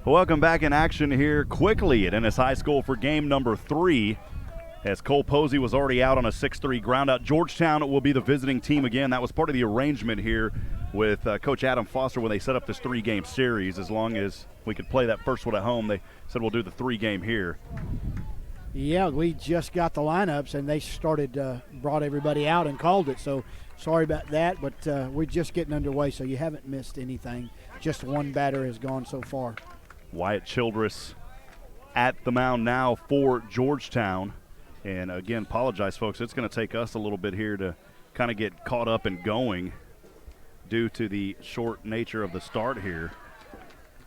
Welcome back in action here quickly at Ennis High School for game number 3. As Cole Posey was already out on a 6-3 groundout. Georgetown will be the visiting team again. That was part of the arrangement here with Coach Adam Foster when they set up this 3-game series. As long as we could play that first one at home, they said we'll do the 3-game here. Yeah, we just got the lineups and they brought everybody out and called it. So sorry about that, but we're just getting underway, so you haven't missed anything. Just one batter has gone so far. Wyatt Childress at the mound now for Georgetown. And again, apologize, folks. It's going to take us a little bit here to kind of get caught up and going due to the short nature of the start here.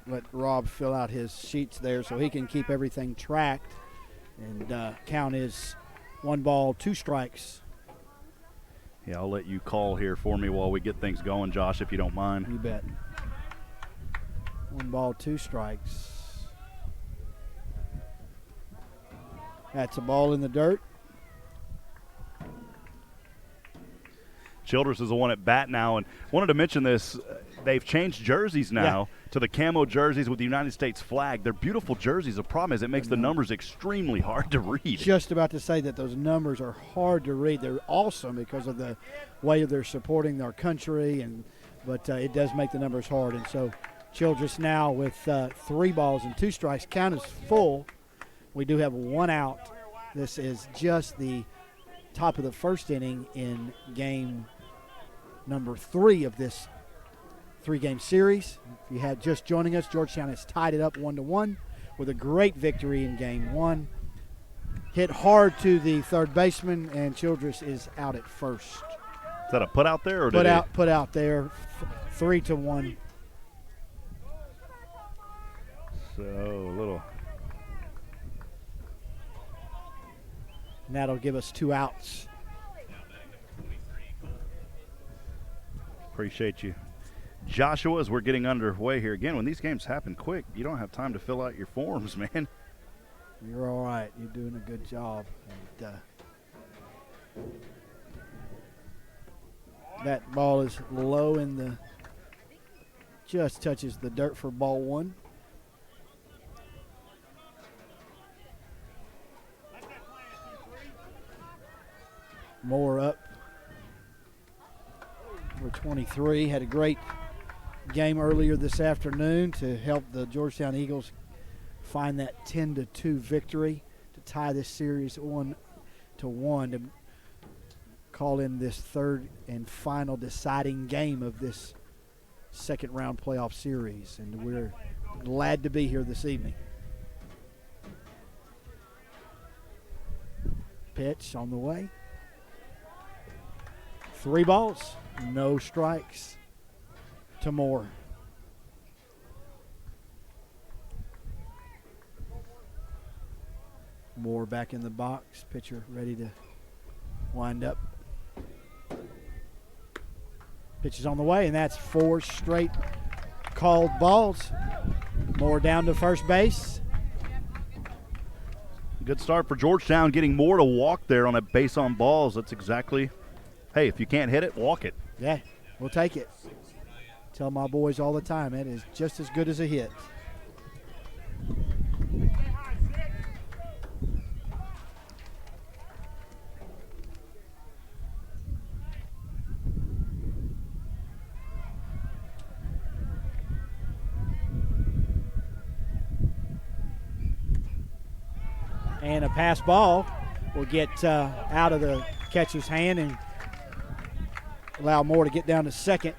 Let Rob fill out his sheets there so he can keep everything tracked. And count is 1 ball, 2 strikes. Yeah, I'll let you call here for me while we get things going, Josh, if you don't mind. You bet. 1 ball, 2 strikes. That's a ball in the dirt. Childress is the one at bat now, and wanted to mention this. They've changed jerseys now to the camo jerseys with the United States flag. They're beautiful jerseys. The problem is it makes the numbers extremely hard to read. Just about to say that those numbers are hard to read. They're awesome because of the way they're supporting our country, but it does make the numbers hard. And so Childress now with 3 balls and 2 strikes. Count is full. We do have 1 out. This is just the top of the first inning in game number 3 of this 3-game series. If you had just joining us, Georgetown has tied it up 1-1 with a great victory in game 1. Hit hard to the third baseman, and Childress is out at first. Is that a put out there? Or put out there, 3-1. So a little. And that'll give us 2 outs. Appreciate you, Joshua, as we're getting underway here. Again, when these games happen quick, you don't have time to fill out your forms, man. You're all right. You're doing a good job. And, that ball is low in just touches the dirt for ball 1. Moore up for 23. Had a great game earlier this afternoon to help the Georgetown Eagles find that 10-2 victory to tie this series 1-1 to call in this third and final deciding game of this second round playoff series. And we're glad to be here this evening. Pitch on the way. 3 balls, no strikes to Moore. Moore back in the box. Pitcher ready to wind up. Pitch is on the way, and that's 4 straight called balls. Moore down to first base. Good start for Georgetown, getting Moore to walk there on a base on balls. That's exactly. Hey, if you can't hit it, walk it. Yeah, we'll take it. Tell my boys all the time, it is just as good as a hit. And a pass ball will get out of the catcher's hand and allow Moore to get down to second.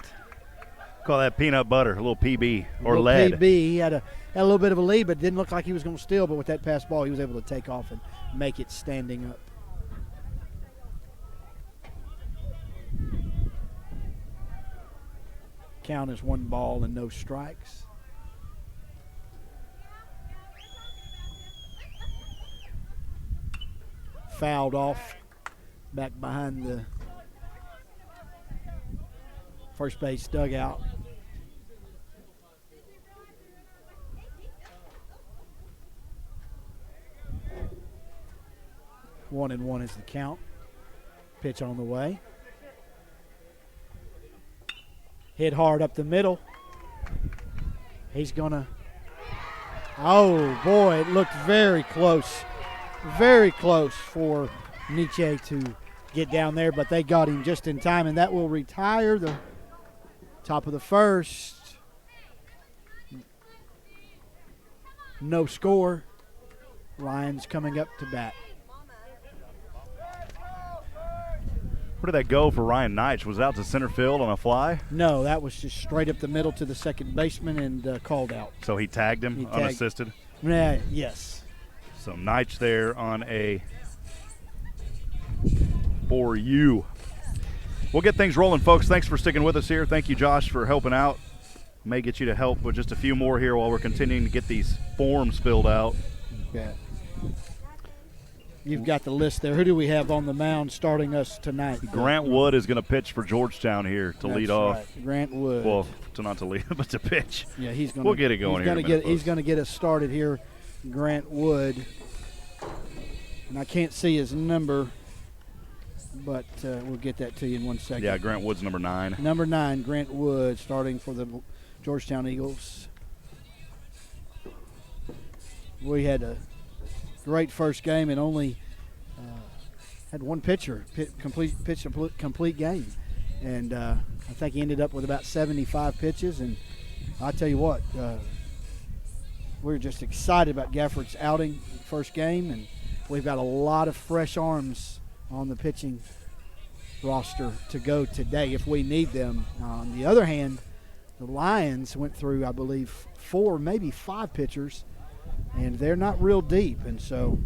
Call that peanut butter, a little PB or little lead. PB. He had a little bit of a lead, but it didn't look like he was going to steal. But with that pass ball, he was able to take off and make it standing up. Count is 1 ball and no strikes. Fouled off back behind the first base dugout. One and one is the count. Pitch on the way. Hit hard up the middle. He's going to Oh, boy, it looked very close for Nietzsche to get down there, but they got him just in time, and that will retire the top of the first. No score. Lions coming up to bat. Where did that go for Ryan Knight? Was it out to center field on a fly? No, that was just straight up the middle to the second baseman and called out. So he tagged him unassisted? Yes. So Knight's there on a for you. We'll get things rolling, folks. Thanks for sticking with us here. Thank you, Josh, for helping out. May get you to help with just a few more here while we're continuing to get these forms filled out. Okay. You've got the list there. Who do we have on the mound starting us tonight? Grant Wood is going to pitch for Georgetown here to lead off. Right. Grant Wood. Well, not to lead, but to pitch. Yeah, he's going. We'll get it going here. He's going to get us started here. Grant Wood. And I can't see his number, but we'll get that to you in 1 second. Yeah, Grant Wood's number 9. Number 9, Grant Wood, starting for the Georgetown Eagles. We had a great first game and only had one pitcher pitch a complete game, and I think he ended up with about 75 pitches. And I tell you what, we're just excited about Gafford's outing first game, and we've got a lot of fresh arms on the pitching roster to go today if we need them. On the other hand, the Lions went through, I believe, 4, maybe 5 pitchers, and they're not real deep. And so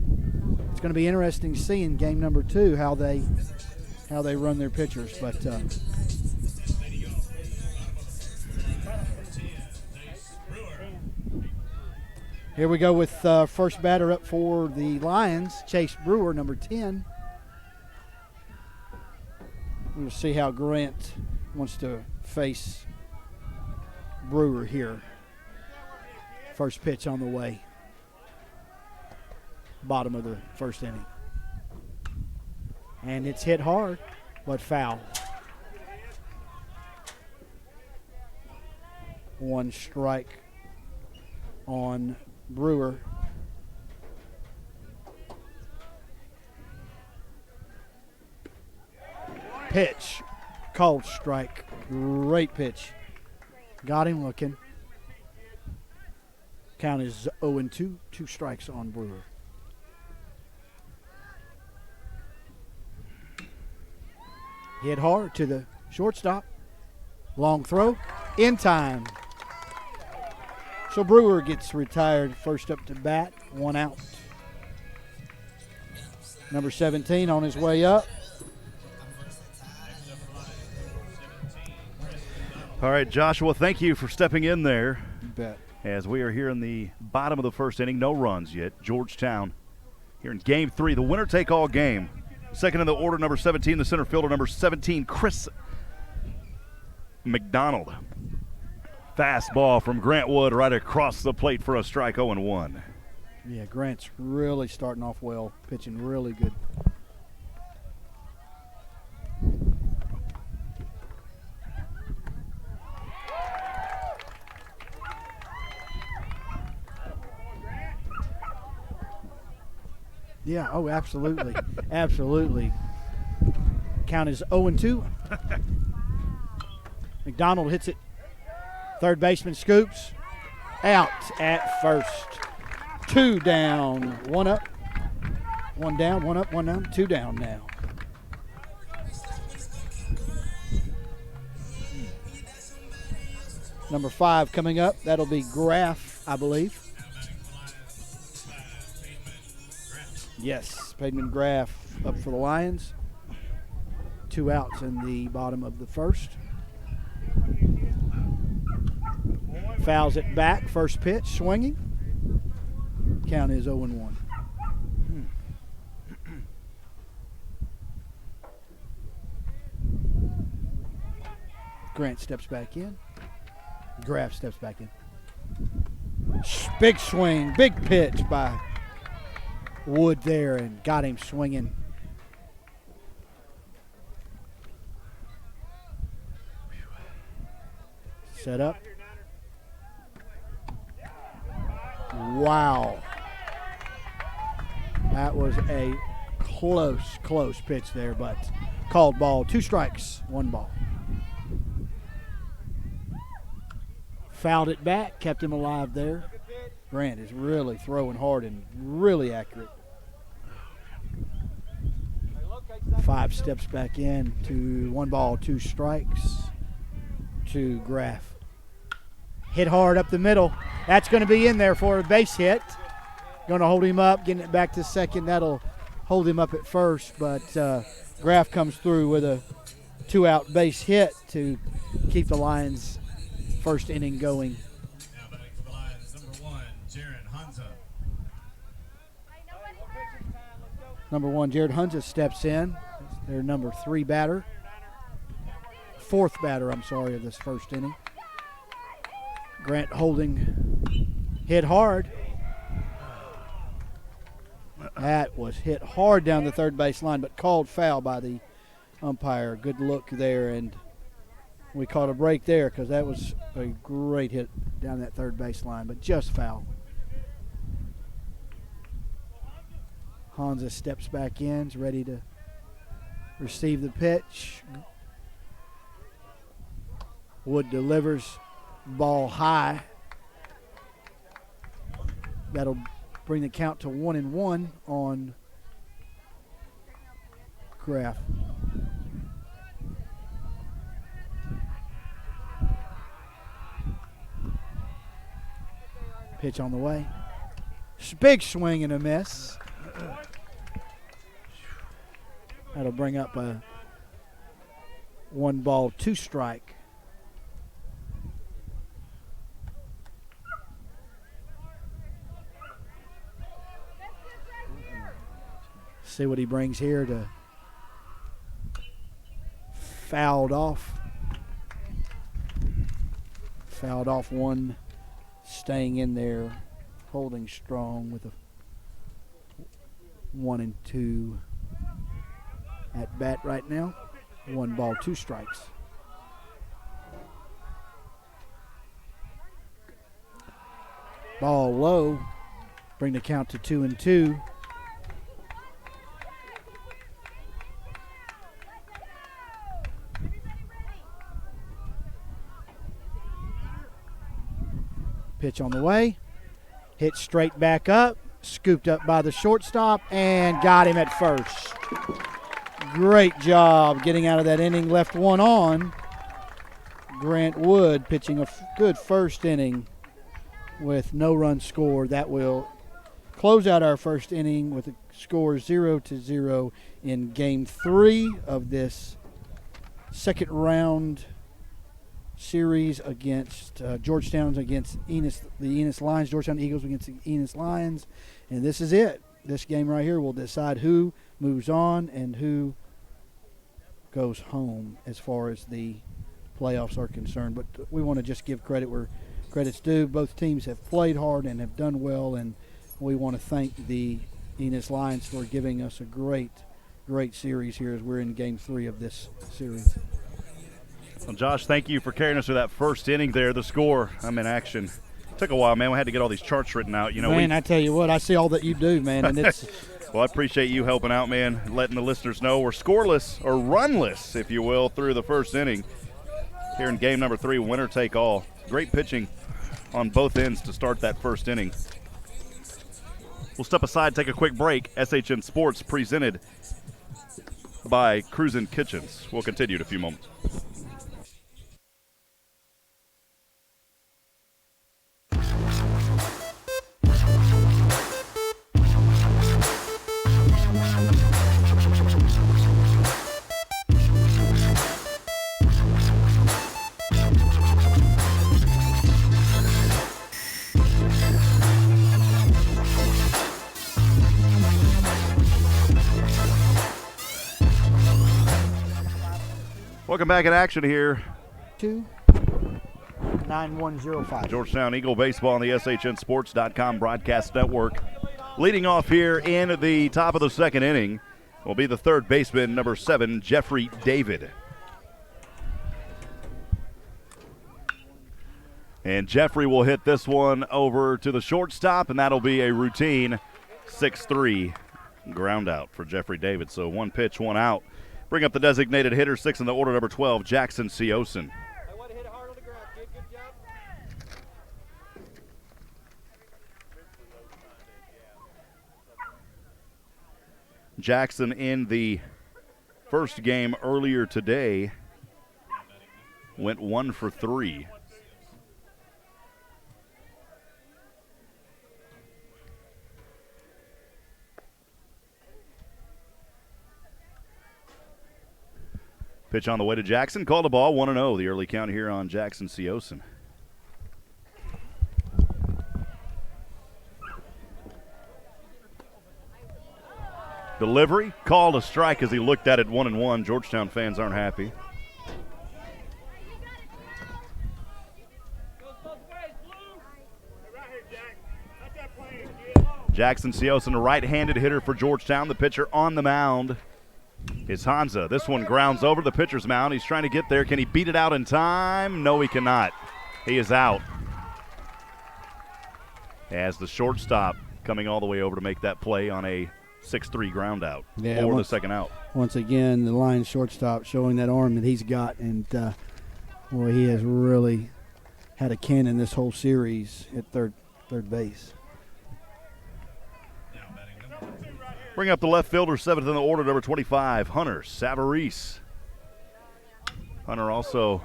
it's going to be interesting to see in game number 2 how they run their pitchers. But here we go with first batter up for the Lions, Chase Brewer, number 10. We'll see how Grant wants to face Brewer here. First pitch on the way. Bottom of the first inning. And it's hit hard, but foul. 1 strike on Brewer. Pitch, called strike. Great pitch. Got him looking. Count is 0-2. 2 strikes on Brewer. Hit hard to the shortstop. Long throw. In time. So Brewer gets retired first up to bat. 1 out. Number 17 on his way up. All right, Joshua, thank you for stepping in there. You bet. As we are here in the bottom of the first inning, no runs yet. Georgetown here in game 3, the winner-take-all game. Second in the order, number 17, the center fielder, number 17, Chris McDonald. Fastball from Grant Wood right across the plate for a strike, 0-1. Yeah, Grant's really starting off well, pitching really good. Yeah, oh, absolutely. Absolutely. Count is 0-2. McDonald hits it. Third baseman scoops. Out at first. 2 down. 1 up. 1 down. 1 up. 1 down. 2 down now. Number 5 coming up. That'll be Graff, I believe. Yes, Payman Graff up for the Lions. 2 outs in the bottom of the first. Fouls it back. First pitch, swinging. Count is 0-1. Grant steps back in. Graff steps back in. Big swing, big pitch by Wood there and got him swinging. Set up. Wow. That was a close pitch there, but called ball. 2 strikes, 1 ball. Fouled it back, kept him alive there. Grant is really throwing hard and really accurate. 5 steps back in to 1 ball, 2 strikes to Graff. Hit hard up the middle. That's going to be in there for a base hit. Going to hold him up, getting it back to second. That'll hold him up at first, but Graff comes through with a 2-out base hit to keep the Lions' first inning going. Now batting for the Lions, number 1, Jared Hansa. Number 1, Jared Hunza steps in. Their number 3 batter. 4th batter, of this first inning. Grant holding, hit hard. That was hit hard down the third base line, but called foul by the umpire. Good look there, and we caught a break there because that was a great hit down that third base line, but just foul. Hansa steps back in, is ready to receive the pitch. Wood delivers, ball high. That'll bring the count to 1-1 on Graff. Pitch on the way. Big swing and a miss. That'll bring up a 1 ball, 2 strike. See what he brings here to fouled off. Fouled off one, staying in there, holding strong with a 1-2 at bat right now. 1 ball, 2 strikes. Ball low, bring the count to 2-2. Pitch on the way, hit straight back up, scooped up by the shortstop, and got him at first. Great job getting out of that inning, left 1 on. Grant Wood pitching a good first inning with no run scored. That will close out our first inning with a score 0-0 in Game 3 of this second round series against Georgetown against Ennis, the Ennis Lions, Georgetown Eagles against the Ennis Lions. And this is it. This game right here will decide who moves on and who goes home as far as the playoffs are concerned. But we want to just give credit where credit's due. Both teams have played hard and have done well, and we want to thank the Ennis Lions for giving us a great series here as we're in Game 3 of this series. Well, Josh, thank you for carrying us through that first inning there. The score, I'm in action. Took a while, man. We had to get all these charts written out. Man, I tell you what, I see all that you do, man, and it's well, I appreciate you helping out, man, letting the listeners know we're scoreless or runless, if you will, through the first inning. Here in game number 3, winner take all. Great pitching on both ends to start that first inning. We'll step aside, take a quick break. SHN Sports presented by Cruisin' Kitchens. We'll continue in a few moments. Welcome back in action here. 2-9105. Georgetown Eagle Baseball on the SHNSports.com broadcast network. Leading off here in the top of the second inning will be the third baseman, number 7, Jeffrey David. And Jeffrey will hit this one over to the shortstop, and that'll be a routine 6-3 ground out for Jeffrey David. So 1 pitch, 1 out. Bring up the designated hitter, 6 in the order, number 12, Jackson Seosin. I want to hit it hard on the ground, kid. Good job. Jackson in the first game earlier today went 1 for 3. Pitch on the way to Jackson. Called a ball, 1-0. The early count here on Jackson Seosin. Delivery, called a strike as he looked at it 1-1. Georgetown fans aren't happy. Jackson Seosin, a right-handed hitter for Georgetown. The pitcher on the mound is Hansa. This one grounds over the pitcher's mound. He's trying to get there. Can he beat it out in time? No, he cannot. He is out. As the shortstop coming all the way over to make that play on a 6-3 ground out for the second out. Once again, the Lions shortstop showing that arm that he's got, and boy, he has really had a cannon this whole series at third base. Bring up the left fielder, 7th in the order, number 25, Hunter Savarese. Hunter also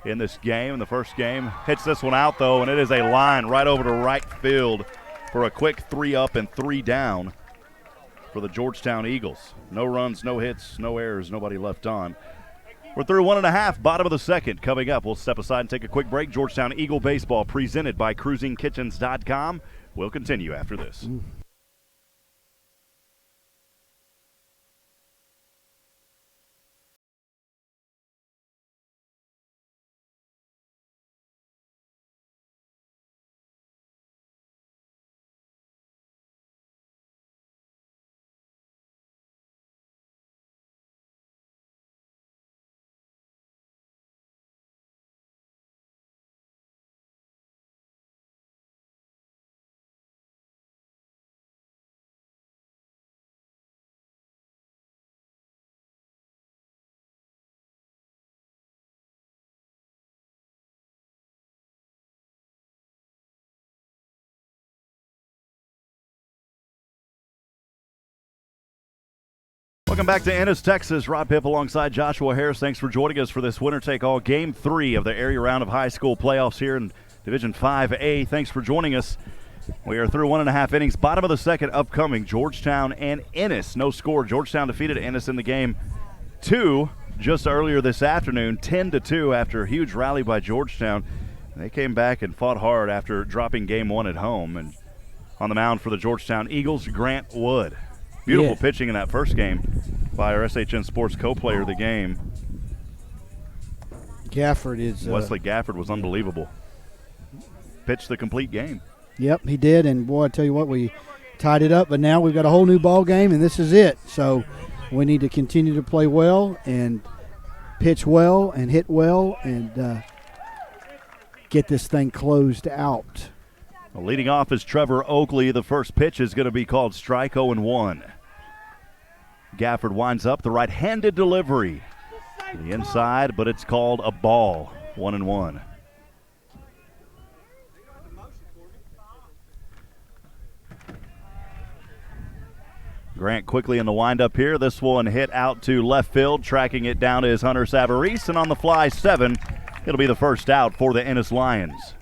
in this game, in the first game. Hits this one out, though, and it is a line right over to right field for a quick 3 up and 3 down for the Georgetown Eagles. No runs, no hits, no errors, nobody left on. We're through 1.5, bottom of the second. Coming up, we'll step aside and take a quick break. Georgetown Eagle Baseball presented by CruisingKitchens.com. We'll continue after this. Welcome back to Ennis, Texas. Rob Hipp alongside Joshua Harris. Thanks for joining us for this winner-take-all Game 3 of the area round of high school playoffs here in Division 5A. Thanks for joining us. We are through 1.5 innings. Bottom of the second upcoming, Georgetown and Ennis. No score. Georgetown defeated Ennis in the game 2 just earlier this afternoon, 10-2 after a huge rally by Georgetown. They came back and fought hard after dropping game 1 at home. And on the mound for the Georgetown Eagles, Grant Wood. Beautiful pitching in that first game by our SHN Sports co-player of the game. Gafford is Wesley Gafford was unbelievable. Pitched the complete game. Yep, he did, and boy, I tell you what, we tied it up, but now we've got a whole new ball game, and this is it. So we need to continue to play well and pitch well and hit well and get this thing closed out. Well, leading off is Trevor Oakley. The first pitch is going to be called strike 0-1. Gafford winds up the right-handed delivery. The inside, but it's called a ball. 1-1. Grant quickly in the windup here. This one hit out to left field. Tracking it down is Hunter Savarese, and on the fly 7. It'll be the first out for the Ennis Lions.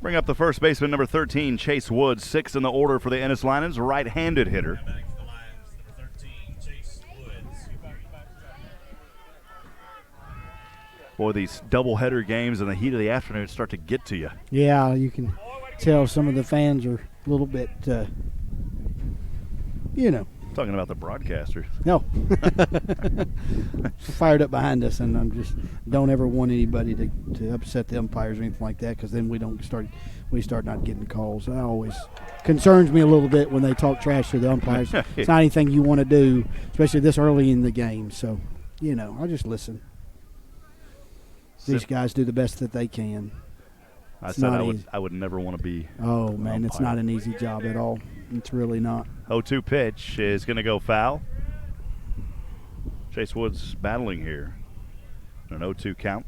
Bring up the first baseman, number 13, Chase Woods, 6th in the order for the Ennis Lions, right-handed hitter. Boy, these doubleheader games in the heat of the afternoon start to get to you. Yeah, you can tell some of the fans are a little bit, Talking about the broadcaster. No. Fired up behind us, and I'm just don't ever want anybody to upset the umpires or anything like that, because then we start not getting calls. That always concerns me a little bit when they talk trash to the umpires. It's not anything you want to do, especially this early in the game. So, I just listen. These guys do the best that they can. I said I would never want to be. Oh, man, it's not an easy job at all. It's really not. 0-2 pitch is going to go foul. Chase Woods battling here. An 0-2 count.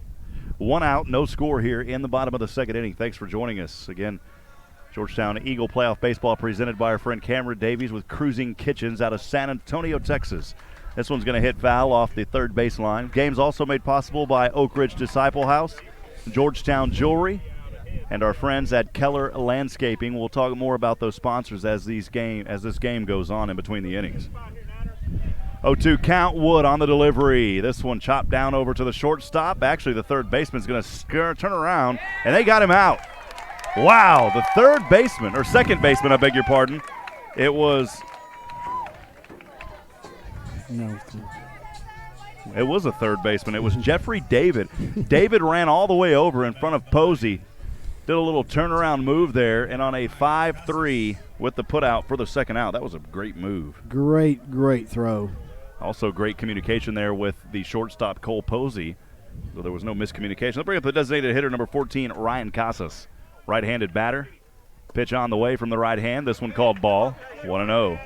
1 out, no score here in the bottom of the second inning. Thanks for joining us. Again, Georgetown Eagle Playoff Baseball presented by our friend Cameron Davies with Cruising Kitchens out of San Antonio, Texas. This one's going to hit foul off the third baseline. Game's also made possible by Oak Ridge Disciple House, Georgetown Jewelry, and our friends at Keller Landscaping. We'll talk more about those sponsors as this game goes on in between the innings. 0-2 count, Wood on the delivery. This one chopped down over to the shortstop. Actually, the third baseman's going to turn around, and they got him out. Wow, the second baseman, I beg your pardon. It was a third baseman. It was Jeffrey David. David ran all the way over in front of Posey. Did a little turnaround move there, and on a 5-3 with the putout for the second out. That was a great move. Great throw. Also great communication there with the shortstop, Cole Posey. So there was no miscommunication. Let's bring up the designated hitter, number 14, Ryan Casas. Right-handed batter. Pitch on the way from the right hand. This one called ball. 1-0.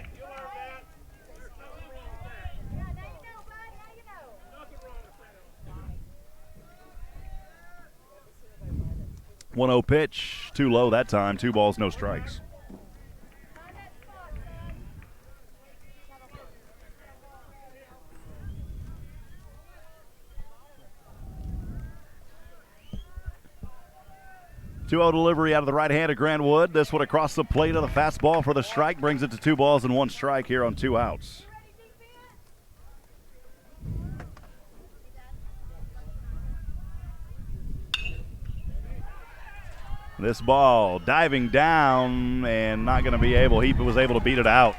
Pitch, too low that time. 2 balls, no strikes. Two-0 delivery out of the right hand of Grant Wood. This one across the plate of the fastball for the strike brings it to 2 balls and 1 strike here on 2 outs. This ball diving down and not going to be able. Hipp was able to beat it out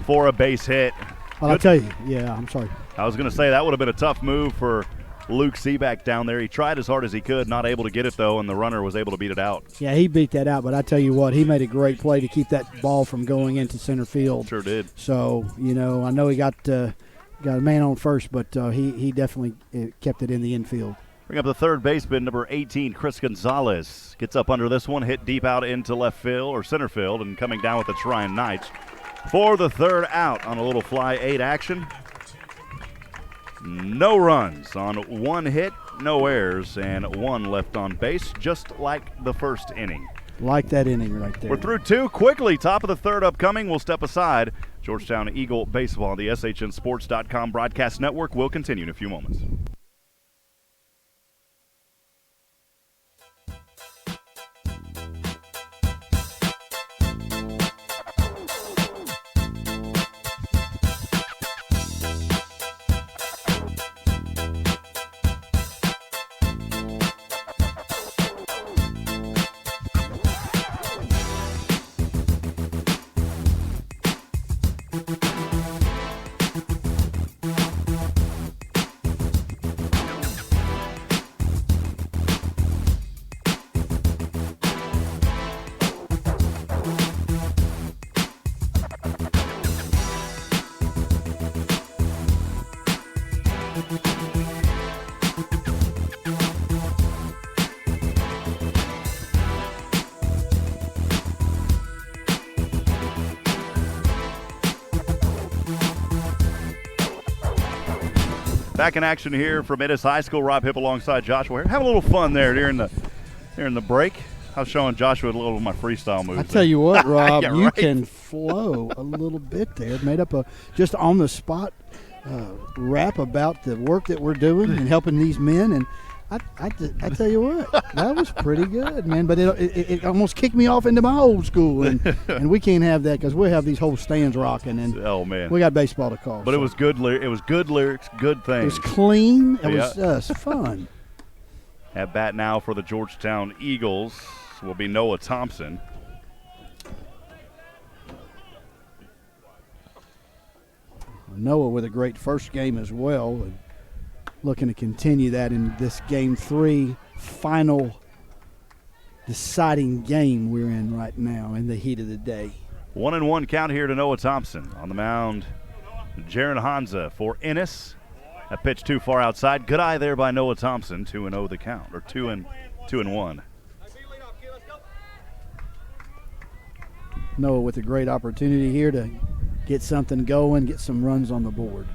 for a base hit. Well, I'll tell you, I'm sorry. I was going to say that would have been a tough move for Luke Seaback down there. He tried as hard as he could, not able to get it though, and the runner was able to beat it out. Yeah, he beat that out, but I tell you what, he made a great play to keep that ball from going into center field. Sure did. So, I know he got a man on first, but he definitely kept it in the infield. Bring up the third baseman, number 18, Chris Gonzalez. Gets up under this one, hit deep out into left field or center field, and coming down with the Tryon Knights for the third out on a little fly 8 action. No runs on 1 hit, no errors, and 1 left on base, just like the first inning. Like that inning right there. We're through 2 quickly. Top of the third upcoming. We'll step aside. Georgetown Eagle Baseball, the SHNSports.com broadcast network will continue in a few moments. Back in action here from Ennis High School. Rob Hipp alongside Joshua. Have a little fun there during the break. I was showing Joshua a little of my freestyle moves. I tell you what, Rob, yeah, you right. can flow a little bit there. Made up a just on the spot rap about the work that we're doing and helping these men. And I tell you what, that was pretty good, man. But it almost kicked me off into my old school, and we can't have that because we have these whole stands rocking, and oh man, we got baseball to call. But so. It was good. It was good lyrics, good things. It was clean. It was just fun. At bat now for the Georgetown Eagles will be Noah Thompson. Noah with a great first game as well, and looking to continue that in this game 3, final deciding game we're in right now in the heat of the day. 1-1 count here to Noah Thompson. On the mound, Jaron Hanza for Ennis. That pitch too far outside. Good eye there by Noah Thompson. 2-0 the count, or 2-1. Noah with a great opportunity here to get something going, get some runs on the board.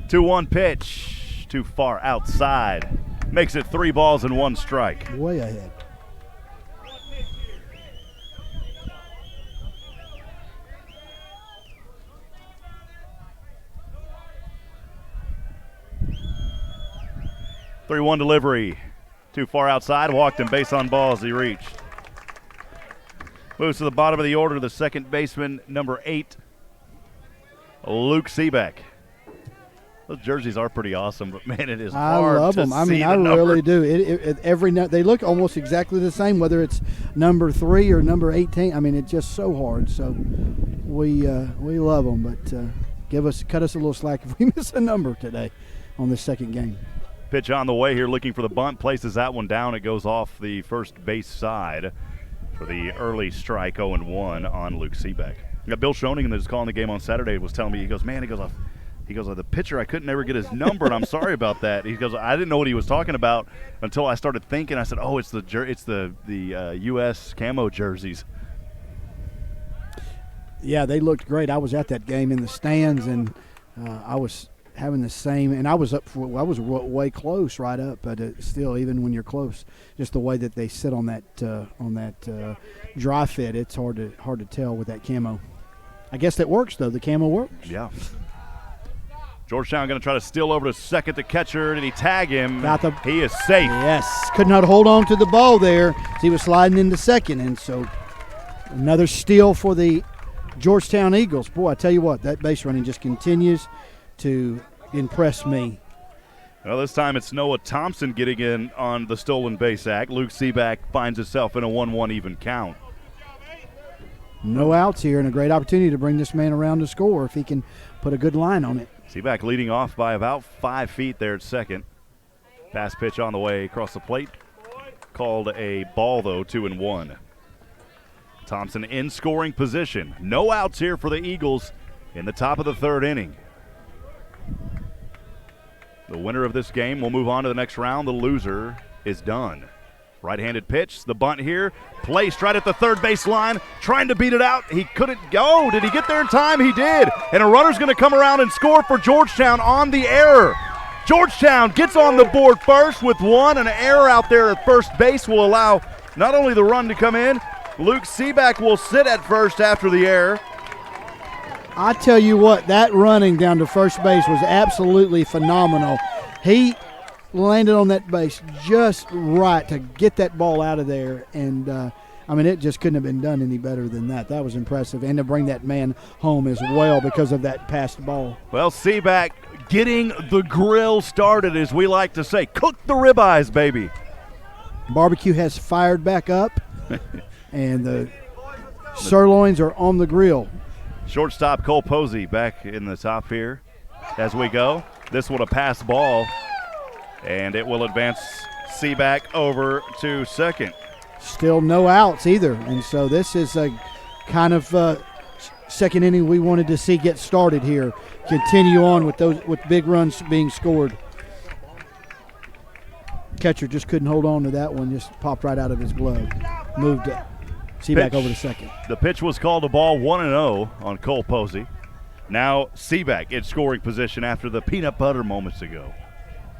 2-1 pitch, too far outside. Makes it 3 balls and 1 strike. Way ahead. Three-one delivery. Too far outside. Walked him base on balls. He reached. Moves to the bottom of the order. The second baseman, number 8, Luke Seebeck. Those jerseys are pretty awesome, but man, it is hard I love to them. I see mean, the I really numbers. do. They look almost exactly the same, whether it's number 3 or number 18. I mean, it's just so hard. So we love them, but cut us a little slack if we miss a number today on this second game. Pitch on the way here, looking for the bunt, places that one down. It goes off the first base side for the early strike, 0-1 on Luke Seebeck. Bill Schoeningen, that was calling the game on Saturday, was telling me, he goes, the pitcher, I couldn't never get his number, and I'm sorry about that. He goes, I didn't know what he was talking about until I started thinking. I said, oh, it's the U.S. camo jerseys. Yeah, they looked great. I was at that game in the stands, and I was having the same, and I was way close, right up, but still, even when you're close, just the way that they sit on that dry fit, it's hard to tell with that camo. I guess that works though. The camo works. Yeah. Georgetown going to try to steal over to second. The catcher, did he tag him? He is safe. Yes, could not hold on to the ball there. He was sliding into second, and so another steal for the Georgetown Eagles. Boy, I tell you what, that base running just continues to impress me. Well, this time it's Noah Thompson getting in on the stolen base act. Luke Seebeck finds himself in a 1-1 even count. No outs here, and a great opportunity to bring this man around to score if he can put a good line on it. Seebeck leading off by about 5 feet there at second. Pass pitch on the way across the plate. Called a ball, though, 2-1. Thompson in scoring position. No outs here for the Eagles in the top of the third inning. The winner of this game will move on to the next round. The loser is done. Right-handed pitch, the bunt here, placed right at the third base line, trying to beat it out. He couldn't go. Did he get there in time? He did. And a runner's going to come around and score for Georgetown on the error. Georgetown gets on the board first with one. An error out there at first base will allow not only the run to come in, Luke Seebeck will sit at first after the error. I tell you what, that running down to first base was absolutely phenomenal. He landed on that base just right to get that ball out of there, and it just couldn't have been done any better than that. That was impressive, and to bring that man home as well because of that passed ball. Well, Seebeck getting the grill started, as we like to say. Cook the ribeyes, baby. Barbecue has fired back up, and the sirloins are on the grill. Shortstop Cole Posey back in the top here as we go. This one a pass ball, and it will advance Seebeck over to second. Still no outs either, and so this is a kind of second inning we wanted to see get started here. Continue on with big runs being scored. Catcher just couldn't hold on to that one, just popped right out of his glove. Moved Seebeck over to second. The pitch was called a ball, 1-0 on Cole Posey. Now Seebeck in scoring position after the peanut butter moments ago.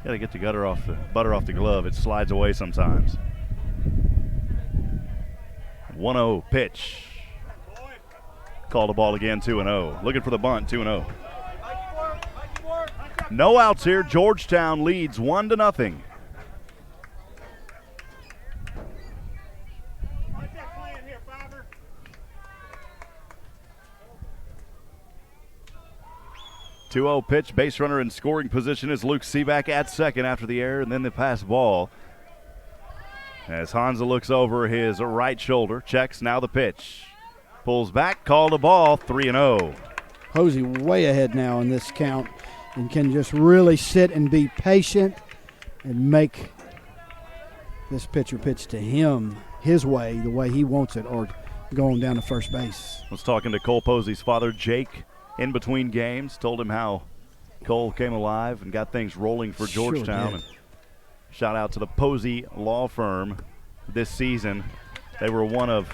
Got to get the butter off the glove. It slides away sometimes. 1-0 pitch. Called a ball again, 2-0. Looking for the bunt, 2-0. No outs here. Georgetown leads 1-0. Two-0 pitch, base runner in scoring position is Luke Seebeck at second after the error, and then the pass ball. As Hanza looks over his right shoulder, checks, now the pitch. Pulls back, called a ball, 3-0. Posey way ahead now in this count and can just really sit and be patient and make this pitcher pitch to him his way, the way he wants it, or going down to first base. I was talking to Cole Posey's father, Jake, in between games, told him how Cole came alive and got things rolling for Georgetown. Sure did. And shout out to the Posey Law Firm this season. They were one of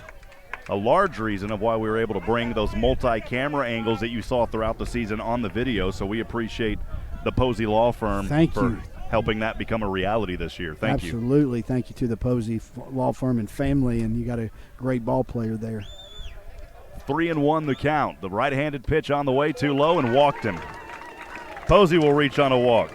a large reason of why we were able to bring those multi-camera angles that you saw throughout the season on the video. So we appreciate the Posey Law Firm for helping that become a reality this year. Thank you. Absolutely. Thank you to the Posey Law Firm and family, and you got a great ball player there. 3-1 the count. The right-handed pitch on the way too low and walked him. Posey will reach on a walk.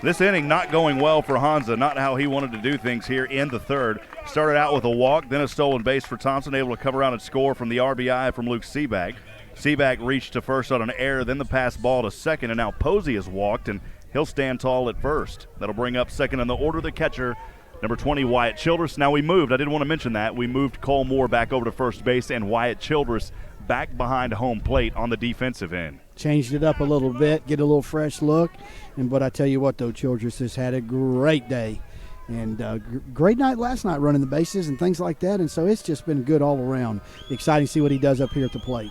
This inning not going well for Hansa, not how he wanted to do things here in the third. Started out with a walk, then a stolen base for Thompson, able to cover out and score from the RBI from Luke Seaback. Seaback reached to first on an error, then the pass ball to second, and now Posey has walked, and he'll stand tall at first. That'll bring up second in the order the catcher, number 20, Wyatt Childress. Now we moved. I didn't want to mention that. We moved Cole Moore back over to first base and Wyatt Childress back behind home plate on the defensive end. Changed it up a little bit, get a little fresh look. But I tell you what, though, Childress has had a great day. And great night last night running the bases and things like that. And so it's just been good all around. Exciting to see what he does up here at the plate.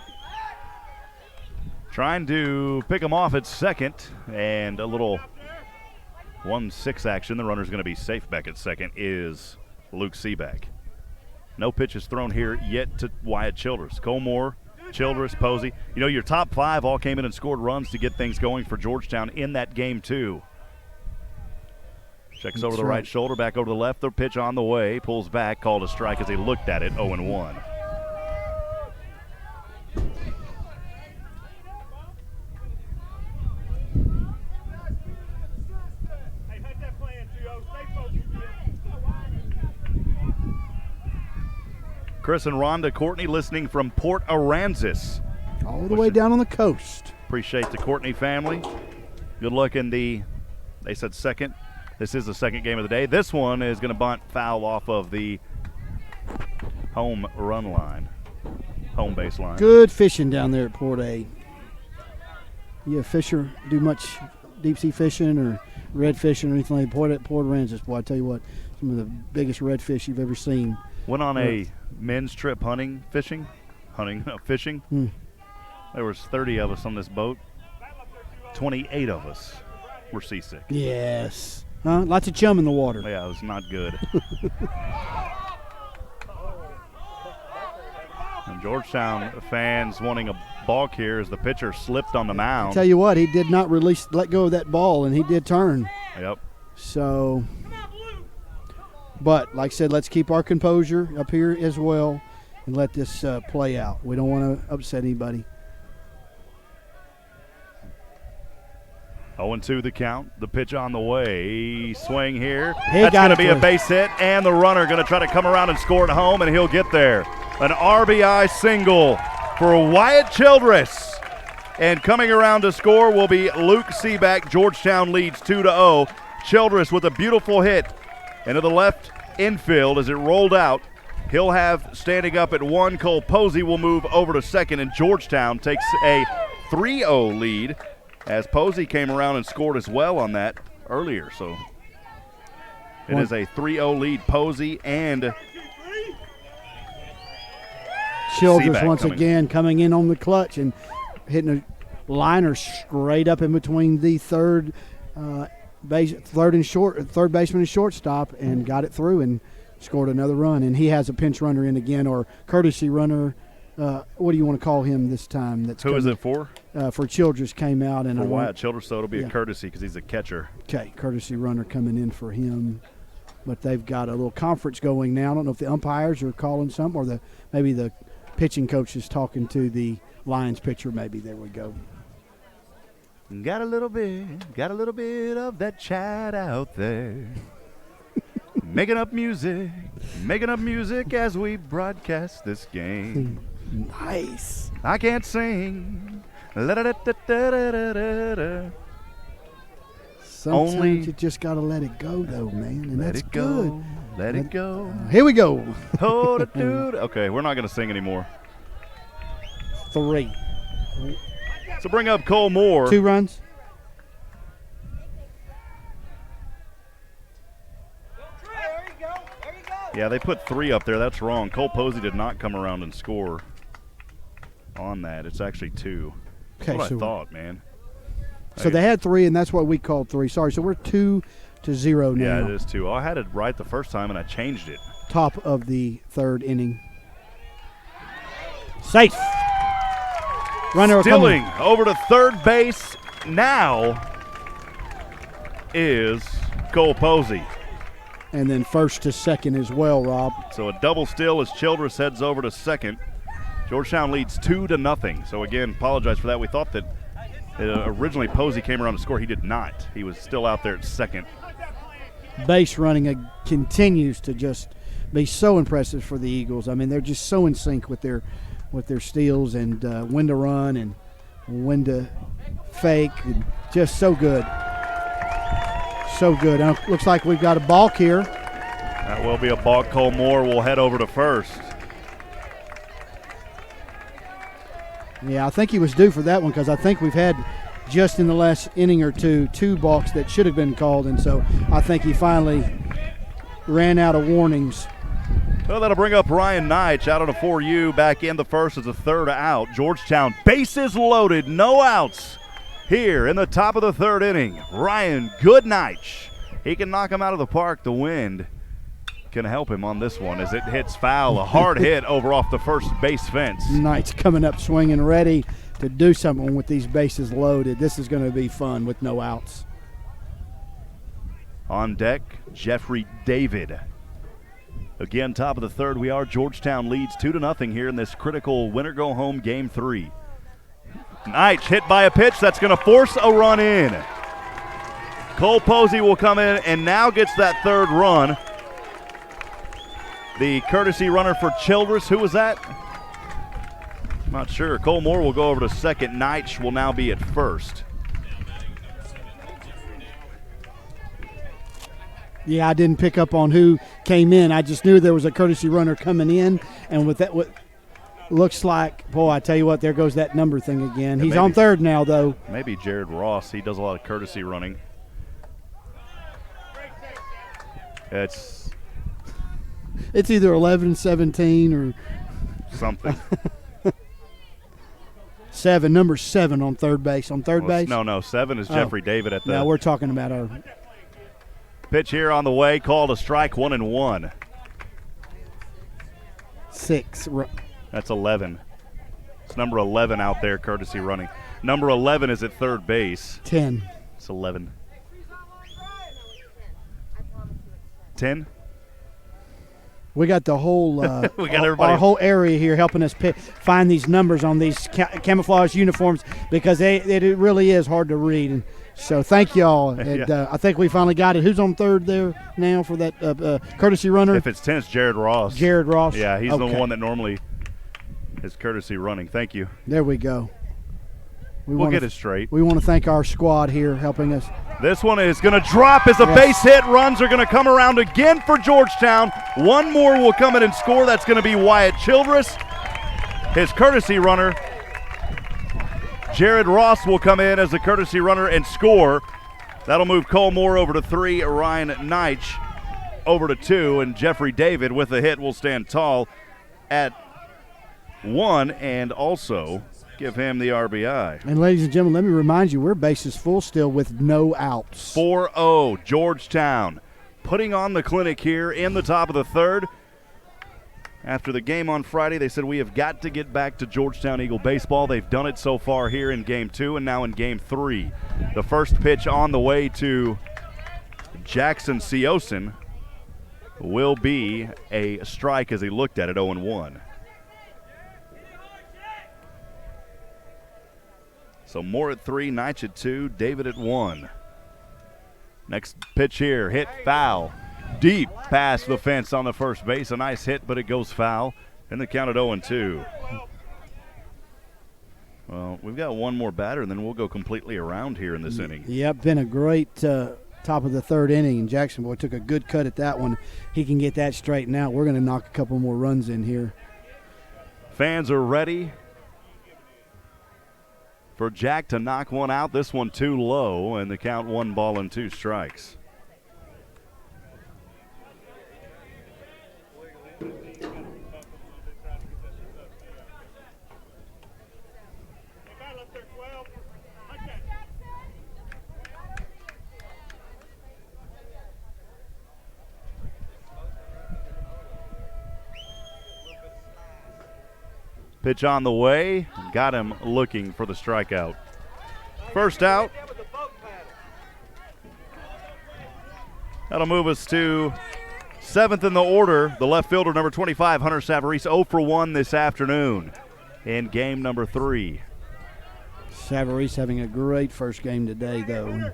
Trying to pick him off at second, and a little 1-6 action. The runner's going to be safe back at second is Luke Seaback. No pitches thrown here yet to Wyatt Childress. Cole Moore, Childress, Posey. You know, your top five all came in and scored runs to get things going for Georgetown in that game, too. Checks over the right shoulder, back over the left. The pitch on the way, pulls back, called a strike as he looked at it, 0-1. Chris and Rhonda Courtney listening from Port Aransas. All the way down on the coast. Appreciate the Courtney family. Good luck in the, they said second. This is the second game of the day. This one is going to bunt foul off of the home run line, home base line. Good fishing down there at Port A. You fisher do much deep sea fishing or red fishing or anything like that? Port Aransas, boy, I tell you what, some of the biggest redfish you've ever seen. Went on a men's trip fishing. There was 30 of us on this boat. 28 of us were seasick. Yes. Lots of chum in the water. Yeah, it was not good. And Georgetown fans wanting a balk here as the pitcher slipped on the mound. I tell you what, he did not let go of that ball, and he did turn. Yep. So, but like I said, let's keep our composure up here as well and let this play out. We don't want to upset anybody. 0-2 the count. The pitch on the way. Swing here. That's going to be a base hit, and the runner going to try to come around and score at home, and he'll get there. An RBI single for Wyatt Childress. And coming around to score will be Luke Seaback. Georgetown leads 2-0. Childress with a beautiful hit into the left infield as it rolled out. He'll have standing up at one. Cole Posey will move over to second, and Georgetown takes a 3-0 lead as Posey came around and scored as well on that earlier. So it is a 3-0 lead. Posey and Childress Seaback once again coming in on the clutch and hitting a liner straight up in between the third baseman and shortstop, and got it through and scored another run. And he has a pinch runner in again, or courtesy runner. What do you want to call him this time? Who is it for? For Childress came out. And for Wyatt Childress, so it'll be a courtesy because he's a catcher. Okay, courtesy runner coming in for him. But they've got a little conference going now. I don't know if the umpires are calling something, or maybe the pitching coach is talking to the Lions pitcher. Maybe there we go. Got a little bit of that chat out there. making up music as we broadcast this game. Nice. I can't sing. Sometimes you just got to let it go, though, man. And that's good. Let it go. Here we go. Hold it, dude. Okay, we're not going to sing anymore. 3. So bring up Cole Moore. 2 runs. There you go. There you go. Yeah, they put 3 up there. That's wrong. Cole Posey did not come around and score on that. It's actually 2. That's Okay, what so I thought, man. So they had 3, and that's what we called 3. Sorry, so we're 2-0 now. Yeah, it is 2. Oh, I had it right the first time, and I changed it. Top of the 3rd inning. Safe. Runner will come Stealing over to third base now is Cole Posey. And then first to second as well, Rob. So a double steal as Childress heads over to second. Georgetown leads 2-0. So again, apologize for that. We thought that originally Posey came around to score. He did not. He was still out there at second. Base running continues to just be so impressive for the Eagles. I mean, they're just so in sync with their steals and when to run and when to fake. And just so good. So good. Looks like we've got a balk here. That will be a balk. Cole Moore will head over to first. Yeah, I think he was due for that one because I think we've had just in the last inning or two balks that should have been called, and so I think he finally ran out of warnings. Well, that'll bring up Ryan Neitch out on a 4U back in the first as a 3rd out. Georgetown bases loaded, no outs here in the top of the 3rd inning. Ryan Neitch. He can knock him out of the park. The wind can help him on this one as it hits foul. A hard hit over off the first base fence. Knight's coming up swinging, ready to do something with these bases loaded. This is going to be fun with no outs. On deck, Jeffrey David. Again, top of the 3rd we are. Georgetown leads 2-0 here in this critical winner-go-home Game 3. Knight hit by a pitch that's going to force a run in. Cole Posey will come in and now gets that 3rd run. The courtesy runner for Childress, who was that? Not sure. Cole Moore will go over to second. Knight will now be at first. Yeah, I didn't pick up on who came in. I just knew there was a courtesy runner coming in, and with that, what looks like, boy, I tell you what, there goes that number thing again. He's on 3rd now, though. Maybe Jared Ross. He does a lot of courtesy running. It's either 11, 17, or something. 7, number 7 on 3rd base. On 3rd base? No, 7 is Jeffrey David at the. No, we're talking about our pitch here on the way, called a strike, 1-1. 6. That's 11. It's number 11 out there, courtesy running. Number 11 is at 3rd base. 10. It's 11. 10? We got the whole we got everybody. Our whole area here helping us find these numbers on these camouflage uniforms because it really is hard to read. And so thank y'all. And I think we finally got it. Who's on 3rd there now for that courtesy runner? If it's 10, it's Jared Ross. Jared Ross. Yeah, he's the one that normally is courtesy running. Thank you. There we go. We'll get it straight. We want to thank our squad here helping us. This one is going to drop as a base hit. Runs are going to come around again for Georgetown. One more will come in and score. That's going to be Wyatt Childress. His courtesy runner, Jared Ross, will come in as a courtesy runner and score. That'll move Cole Moore over to 3, Ryan Neitch over to 2, and Jeffrey David with a hit will stand tall at 1 and also give him the RBI. And ladies and gentlemen, let me remind you, we're bases full still with no outs. 4-0, Georgetown putting on the clinic here in the top of the 3rd. After the game on Friday, they said we have got to get back to Georgetown Eagle baseball. They've done it so far here in Game 2 and now in Game 3. The first pitch on the way to Jackson Seosin will be a strike as he looked at it, 0-1. So Moore at 3, Neitch at 2, David at 1. Next pitch here, hit foul. Deep past the fence on the first base. A nice hit, but it goes foul. And the count at 0-2. Well, we've got one more batter, and then we'll go completely around here in this inning. Yep, been a great top of the 3rd inning, and Jackson boy took a good cut at that one. He can get that straightened out. We're going to knock a couple more runs in here. Fans are ready. for Jack to knock one out. This one too low, and the count 1 ball and 2 strikes. Pitch on the way, got him looking for the strikeout. First out. That'll move us to 7th in the order. The left fielder, number 25, Hunter Savarese, 0 for 1 this afternoon in game number 3. Savarese having a great first game today, though.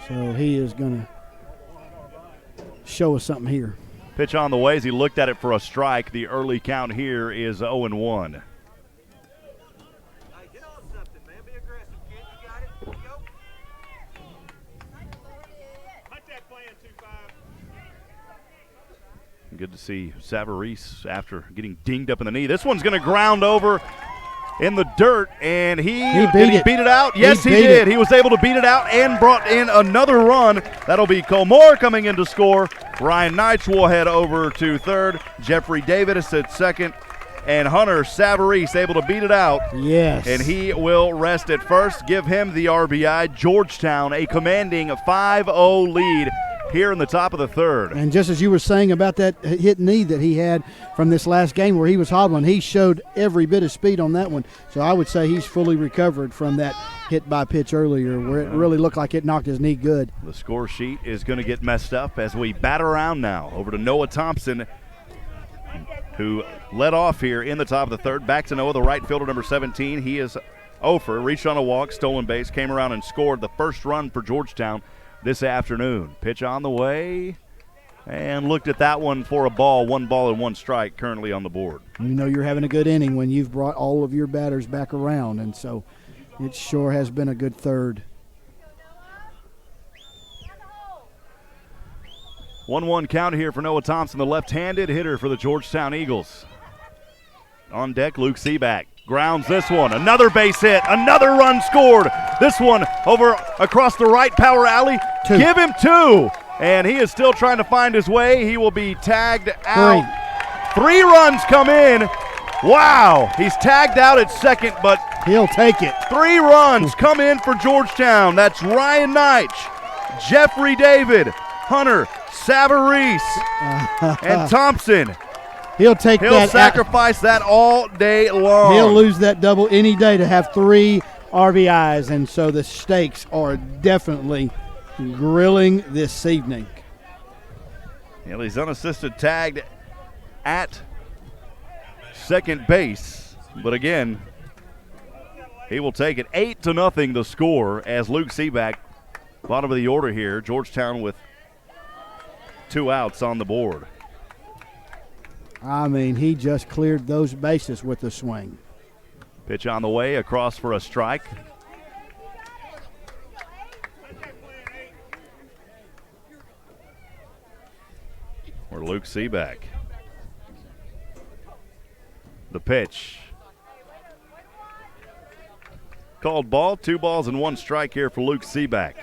So he is going to show us something here. Pitch on the way as he looked at it for a strike. The early count here is 0-1. Good to see Savarese after getting dinged up in the knee. This one's going to ground over in the dirt, and he beat it out. Yes, he did. He was able to beat it out and brought in another run. That'll be Colmore coming in to score. Ryan Knight will head over to third. Jeffrey Davis at second. And Hunter Savarese able to beat it out. Yes. And he will rest at first. Give him the RBI. Georgetown, a commanding 5-0 lead here in the top of the third. And just as you were saying about that hit knee that he had from this last game where he was hobbling, he showed every bit of speed on that one. So I would say he's fully recovered from that hit by pitch earlier where it really looked like it knocked his knee good. The score sheet is going to get messed up as we bat around now. Over to Noah Thompson, who led off here in the top of the third. Back to Noah, the right fielder, number 17. He is over, reached on a walk, stolen base, came around and scored the first run for Georgetown this afternoon. Pitch on the way, and looked at that one for a ball. 1 ball and 1 strike currently on the board. You know you're having a good inning when you've brought all of your batters back around, and so it sure has been a good third. 1-1 count here for Noah Thompson, the left-handed hitter for the Georgetown Eagles. On deck, Luke Seaback grounds this one. Another base hit. Another run scored. This one over across the right power alley. 2. Give him 2. And he is still trying to find his way. He will be tagged out. 3 runs come in. Wow. He's tagged out at second, but he'll take it. 3 runs come in for Georgetown. That's Ryan Knight, Jeffrey David, Hunter Savarese, and Thompson. He'll sacrifice that all day long. He'll lose that double any day to have 3 RBIs, and so the stakes are definitely grilling this evening. Well, he's unassisted tagged at second base, but again, he will take it. 8-0 the score as Luke Seaback, bottom of the order here. Georgetown with 2 outs on the board. I mean, he just cleared those bases with the swing. Pitch on the way, across for a strike. Or Luke Seaback. The pitch. Called ball, 2 balls and 1 strike here for Luke Seaback.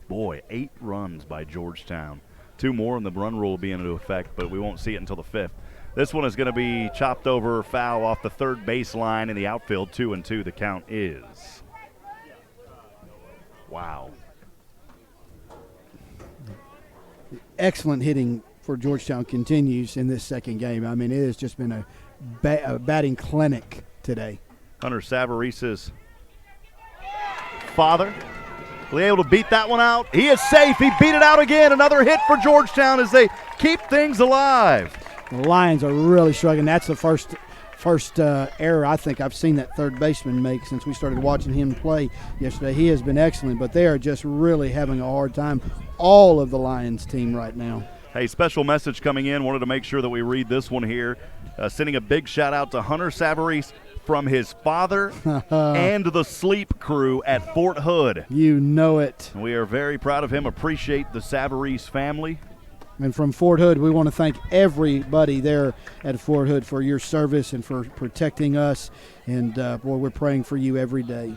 Boy, 8 runs by Georgetown. 2 more and the run rule will be into effect, but we won't see it until the 5th. This one is going to be chopped over, foul off the third baseline in the outfield. 2-2 the count is. Wow. Excellent hitting for Georgetown continues in this second game. I mean, it has just been a batting clinic today. Hunter Savarese's father will be able to beat that one out. He is safe. He beat it out again. Another hit for Georgetown as they keep things alive. The Lions are really struggling. That's the first error I think I've seen that third baseman make since we started watching him play yesterday. He has been excellent, but they are just really having a hard time, all of the Lions team right now. Hey, special message coming in. Wanted to make sure that we read this one here. Sending a big shout out to Hunter Savarese from his father and the sleep crew at Fort Hood. You know it. We are very proud of him. Appreciate the Savarese family. And from Fort Hood, we want to thank everybody there at Fort Hood for your service and for protecting us. And, boy, we're praying for you every day.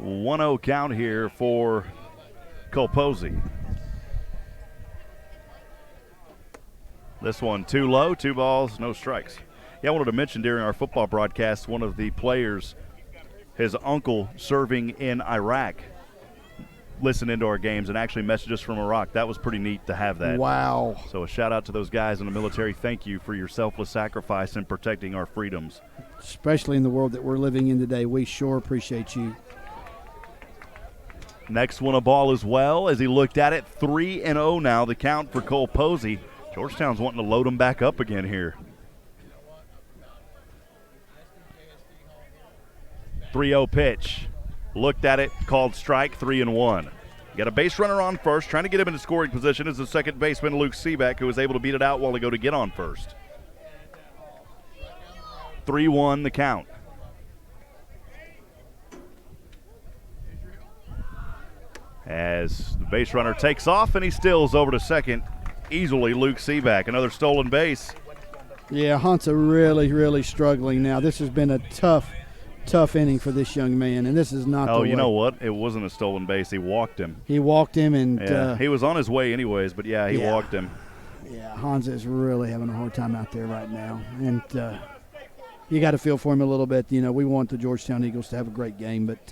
1-0 count here for Cole Posey. This one too low, 2 balls, no strikes. Yeah, I wanted to mention during our football broadcast, one of the players, his uncle serving in Iraq, listened into our games and actually messaged us from Iraq. That was pretty neat to have that. Wow. So a shout out to those guys in the military. Thank you for your selfless sacrifice in protecting our freedoms. Especially in the world that we're living in today. We sure appreciate you. Next one a ball as well as he looked at it. 3-0 now, the count for Cole Posey. Georgetown's wanting to load him back up again here. 3-0 pitch. Looked at it, called strike, 3-1. Got a base runner on first, trying to get him into scoring position is the second baseman, Luke Seaback, who was able to beat it out while ago to get on first. 3-1 the count. As the base runner takes off and he steals over to second, easily Luke Seaback. Another stolen base. Yeah, Hunt's really, really struggling now. This has been a tough inning for this young man, and this is not the way. Oh, you know what? It wasn't a stolen base. He walked him. He walked him, and he was on his way anyways, but he walked him. Yeah, Hans is really having a hard time out there right now, and you got to feel for him a little bit. You know, we want the Georgetown Eagles to have a great game, but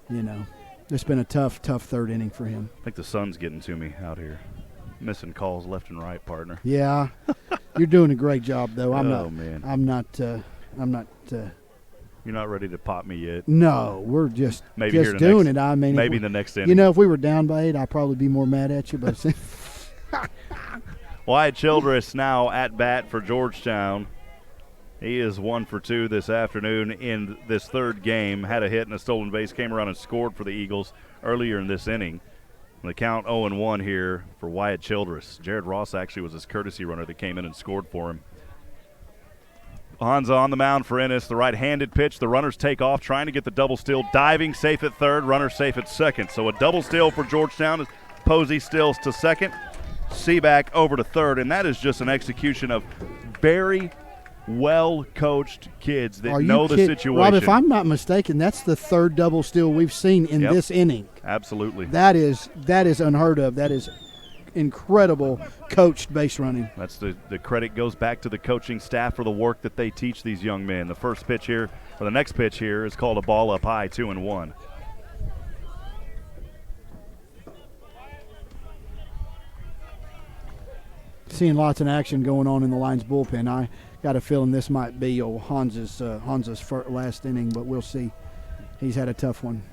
you know, it's been a tough third inning for him. I think the sun's getting to me out here. Missing calls left and right, partner. Yeah, you're doing a great job, though. I'm not. You're not ready to pop me yet. No, we're just maybe doing it. I mean, maybe in the next inning. You know, if we were down by 8, I'd probably be more mad at you. But Wyatt Childress now at bat for Georgetown. He is 1 for 2 this afternoon in this third game. Had a hit and a stolen base, came around and scored for the Eagles earlier in this inning. The count 0-1 here for Wyatt Childress. Jared Ross actually was his courtesy runner that came in and scored for him. Hansa on the mound for Ennis. The right-handed pitch. The runners take off, trying to get the double steal. Diving, safe at third. Runner safe at second. So a double steal for Georgetown as Posey steals to second. Seaback over to third. And that is just an execution of very well-coached kids that know the situation. Rob, if I'm not mistaken, that's the third double steal we've seen in this inning. Absolutely. That is unheard of. That is incredible coached base running. That's the credit goes back to the coaching staff for the work that they teach these young men. The first pitch here, or the next pitch here, is called a ball up high, 2-1. Seeing lots of action going on in the Lions bullpen. I got a feeling this might be Hansa's last inning, but we'll see. He's had a tough one.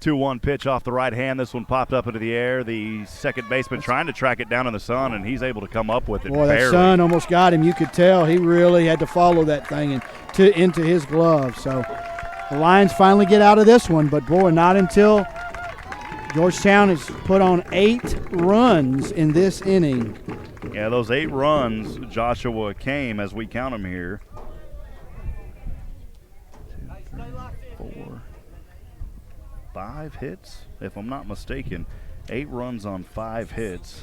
2-1 pitch off the right hand. This one popped up into the air. The second baseman trying to track it down in the sun, and he's able to come up with it. Boy, barely. That sun almost got him. You could tell he really had to follow that thing into his glove. So the Lions finally get out of this one, but, boy, not until Georgetown has put on 8 runs in this inning. Yeah, those 8 runs, Joshua, came as we count them here. 2, 3, 4. 5 hits, if I'm not mistaken. 8 runs on 5 hits.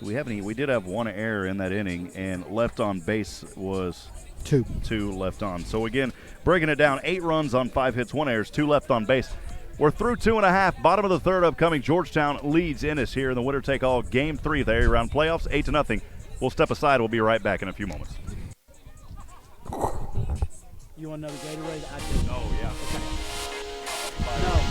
We did have 1 error in that inning, and left on base was 2 left on. So again, breaking it down, 8 runs on 5 hits, 1 error, 2 left on base. We're through 2.5. Bottom of the third upcoming. Georgetown leads Ennis here in the winner take all game 3 of the area round playoffs, 8-0. We'll step aside. We'll be right back in a few moments. You want another Gatorade? I do. Oh yeah. No.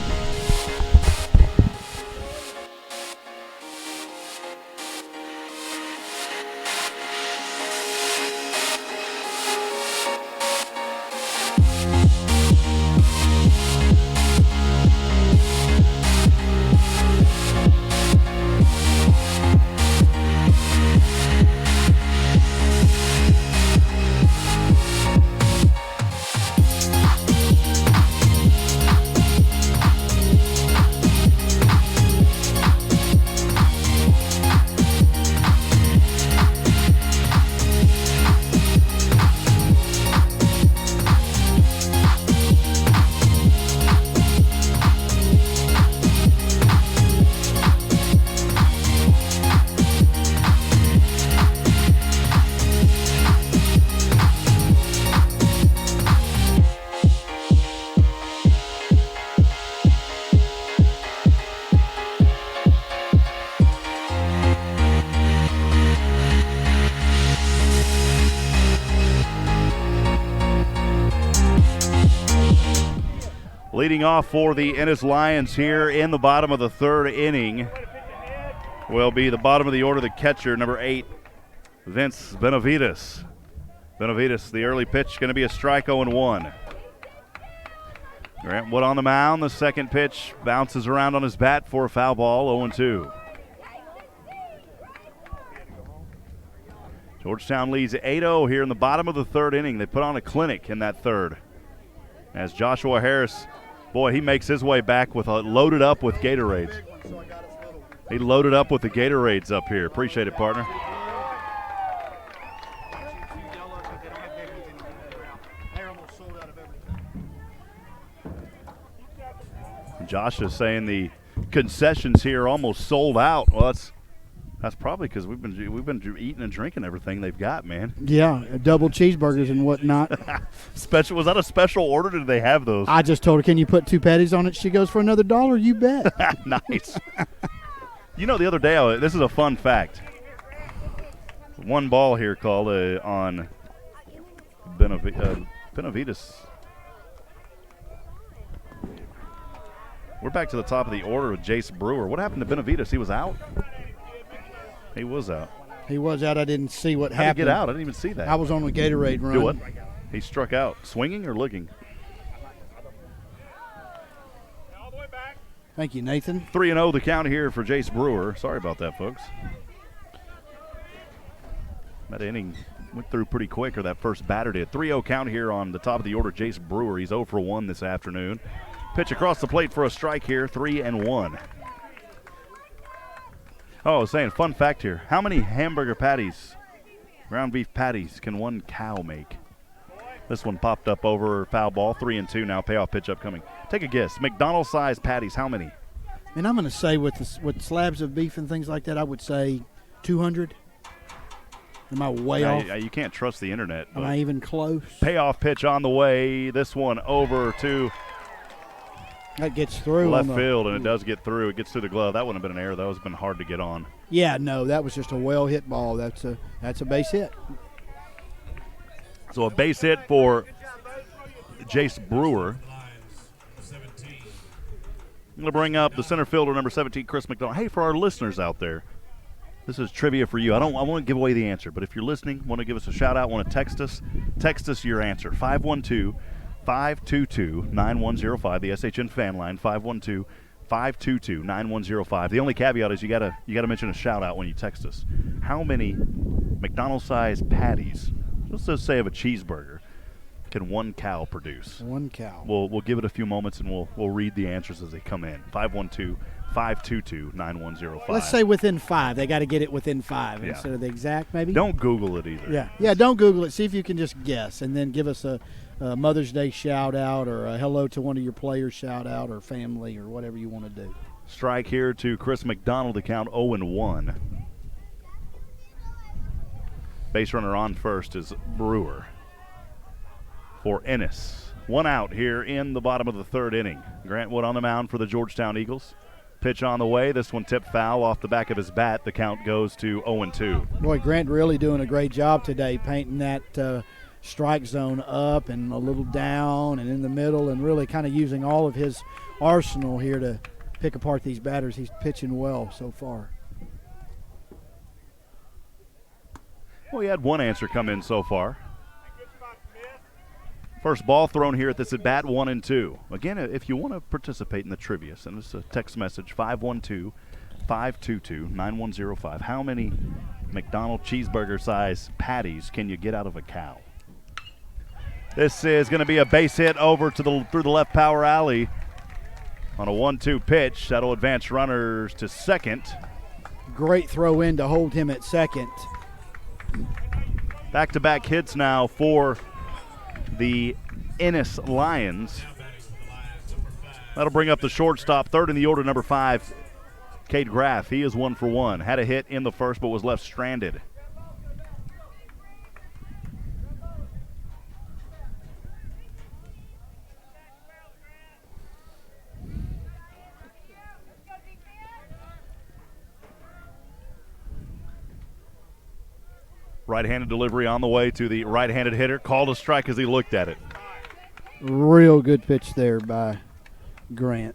Leading off for the Ennis Lions here in the bottom of the third inning will be the bottom of the order, the catcher, number 8, Vince Benavides. Benavides, the early pitch, going to be a strike, 0-1. Grant Wood on the mound. The second pitch bounces around on his bat for a foul ball, 0-2. Georgetown leads 8-0 here in the bottom of the third inning. They put on a clinic in that third. As Joshua Harris, boy, he makes his way back with loaded up with Gatorades. He loaded up with the Gatorades up here. Appreciate it, partner. Josh is saying the concessions here are almost sold out. Well, that's probably because we've been eating and drinking everything they've got, man. Yeah, double cheeseburgers and whatnot. Special? Was that a special order? Did they have those? I just told her, can you put 2 patties on it? She goes, for another $1. You bet. Nice. You know, the other day, this is a fun fact. One ball here called on Benavides. We're back to the top of the order with Jace Brewer. What happened to Benavides? He was out? He was out. He was out. I didn't see what How'd happened. he get out? I didn't even see that. I was on the Gatorade run. Do what? He struck out. Swinging or looking? Thank you, Nathan. 3-0 the count here for Jace Brewer. Sorry about that, folks. That inning went through pretty quick, or that first batter did. 3-0 count here on the top of the order, Jace Brewer. He's 0 for 1 this afternoon. Pitch across the plate for a strike here, 3-1. Oh, I was saying, fun fact here. How many hamburger patties, ground beef patties, can one cow make? This one popped up over foul ball, 3-2 now, payoff pitch upcoming. Take a guess. McDonald's-sized patties, how many? And I'm going to say with slabs of beef and things like that, I would say 200. Am I way off? You can't trust the internet. Am I even close? Payoff pitch on the way. This one over to that gets through left field, and it does get through. It gets through the glove. That wouldn't have been an error. That would have been hard to get on. Yeah, no, that was just a well-hit ball. That's a base hit. So a base hit for Jace Brewer. I'm going to bring up the center fielder, number 17, Chris McDonald. Hey, for our listeners out there, this is trivia for you. I won't give away the answer, but if you're listening, want to give us a shout-out, want to text us your answer. 512-522-9105, the SHN fan line, 512-522-9105. The only caveat is you gotta mention a shout-out when you text us. How many McDonald's-sized patties, let's just say of a cheeseburger, can one cow produce? One cow. We'll give it a few moments, and we'll read the answers as they come in. 512-522-9105. Let's say within 5. They got to get it within 5 instead of the exact, maybe. Don't Google it either. Yeah. Don't Google it. See if you can just guess, and then give us a Mother's Day shout-out or a hello to one of your players shout-out or family or whatever you want to do. Strike here to Chris McDonald, the count 0-1. Base runner on first is Brewer for Ennis. One out here in the bottom of the third inning. Grant Wood on the mound for the Georgetown Eagles. Pitch on the way. This one tipped foul off the back of his bat. The count goes to 0-2. Boy, Grant really doing a great job today, painting that strike zone up and a little down and in the middle, and really kind of using all of his arsenal here to pick apart these batters. He's pitching well so far. Well, we had one answer come in so far. First ball thrown here at this at bat, 1-2. Again, if you want to participate in the trivia, send us a text message, 512-522-9105. How many McDonald's cheeseburger-sized patties can you get out of a cow? This is going to be a base hit over to through the left power alley on a 1-2 pitch. That'll advance runners to second. Great throw in to hold him at second. Back-to-back hits now for the Ennis Lions. That'll bring up the shortstop, third in the order, number 5, Cade Graff. He is 1 for 1. Had a hit in the first but was left stranded. Right-handed delivery on the way to the right-handed hitter. Called a strike as he looked at it. Real good pitch there by Grant.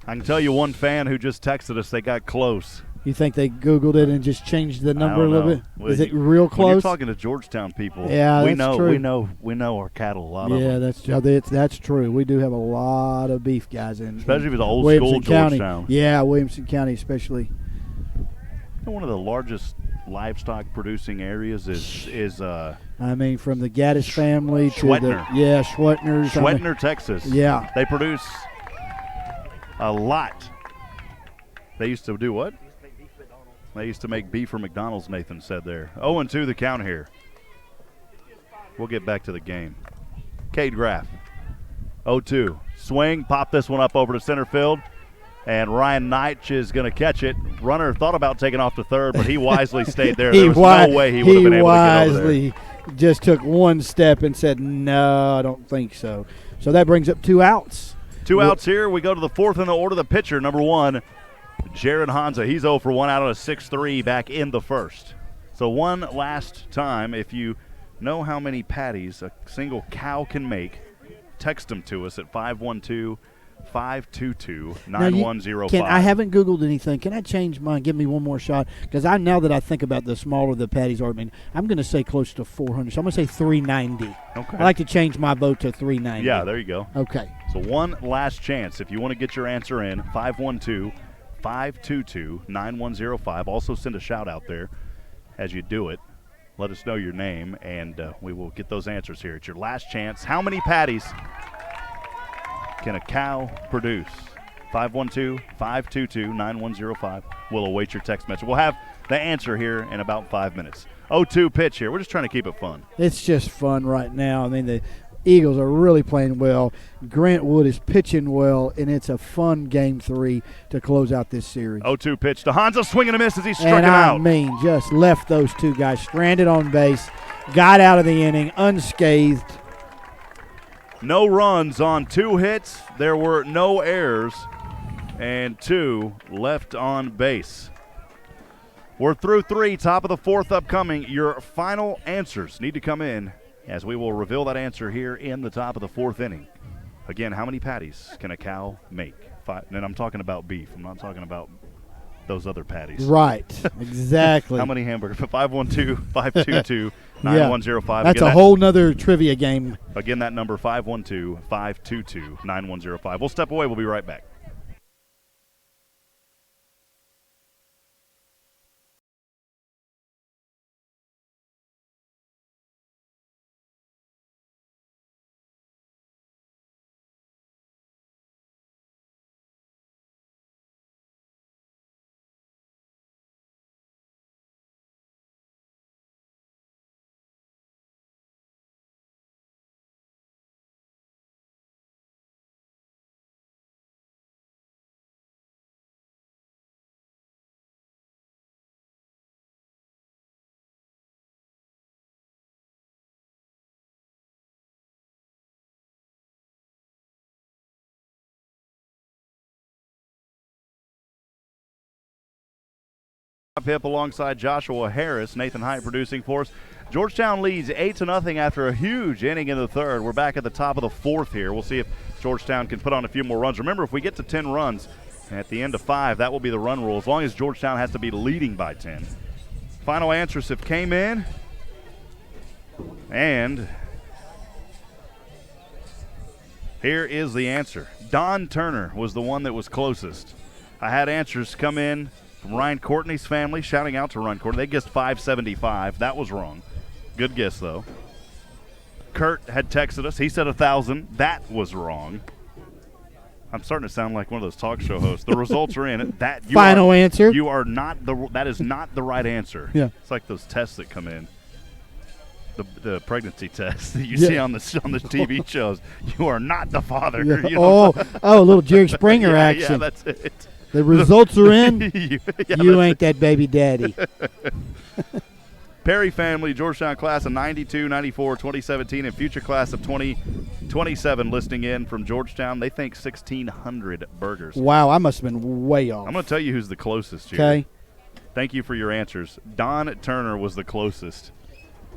I can tell you one fan who just texted us, they got close. You think they Googled it and just changed the number a little bit? Well, Is it real close? When you're talking to Georgetown people, yeah, we that's know true. we know our cattle a lot of Yeah, them. that's true. We do have a lot of beef guys in, especially if it's old Williamson school County. Georgetown. Yeah, Williamson County especially. One of the largest livestock producing areas is I mean, from the Gaddis family to Schwetner. Schwetner's. Schwetner, Texas. Yeah. They produce a lot. They used to do what? They used to make beef for McDonald's, Nathan said there. 0-2 the count here. We'll get back to the game. Cade Graff. 0-2. Swing, pop this one up over to center field. And Ryan Neitch is going to catch it. Runner thought about taking off to third, but he wisely stayed there. There was no way he would have been able to get over there. He wisely just took one step and said, no, I don't think so. So that brings up 2 outs. 2 outs here. We go to the fourth in the order. The pitcher, number 1, Jaron Hanza. He's 0 for 1 out on a 6-3 back in the first. So one last time, if you know how many patties a single cow can make, text them to us at 512-522-9105. I haven't Googled anything. Can I change mine? Give me one more shot. Because now that I think about the smaller the patties are, I'm going to say close to 400. So I'm going to say 390. Okay. I like to change my vote to 390. Yeah, there you go. Okay. So one last chance. If you want to get your answer in, 512-522-9105. Also send a shout out there as you do it. Let us know your name, and we will get those answers here. It's your last chance. How many patties can a cow produce? 512-522-9105. We'll await your text message. We'll have the answer here in about 5 minutes. 0-2 pitch here. We're just trying to keep it fun. It's just fun right now. I mean, the Eagles are really playing well. Grant Wood is pitching well, and it's a fun Game 3 to close out this series. 0-2 pitch to Hanza. Swing and a miss as he struck him I out. mean, just left those 2 guys stranded on base, got out of the inning unscathed. No runs on 2 hits. There were no errors and 2 left on base. We're through 3, top of the 4th upcoming. Your final answers need to come in as we will reveal that answer here in the top of the 4th inning. Again, how many patties can a cow make? 5, and I'm talking about beef. I'm not talking about those other patties. Right, exactly. How many hamburgers? 512-522-9105. That's a whole nother trivia game. Again, that number, 512-522-9105. We'll step away. We'll be right back. Hipp alongside Joshua Harris. Nathan Hipp producing for us. Georgetown leads 8-0 after a huge inning in the third. We're back at the top of the 4th here. We'll see if Georgetown can put on a few more runs. Remember, if we get to 10 runs at the end of 5, that will be the run rule, as long as Georgetown has to be leading by 10. Final answers have came in. And here is the answer. Don Turner was the one that was closest. I had answers come in from Ryan Courtney's family, shouting out to Ryan Courtney. They guessed 575. That was wrong. Good guess, though. Kurt had texted us. He said 1,000. That was wrong. I'm starting to sound like one of those talk show hosts. The results are in. Final answer. You are not that is not the right answer. Yeah. It's like those tests that come in. The pregnancy test that you see on the TV shows. You are not the father. Yeah. You know? A little Jerry Springer action. Yeah, that's it. The results are in. You ain't it. that baby daddy. Perry family, Georgetown class of 92, 94, 2017, and future class of 2027 listing in from Georgetown. They think 1,600 burgers. Wow, I must have been way off. I'm going to tell you who's the closest here. Okay. Thank you for your answers. Don Turner was the closest.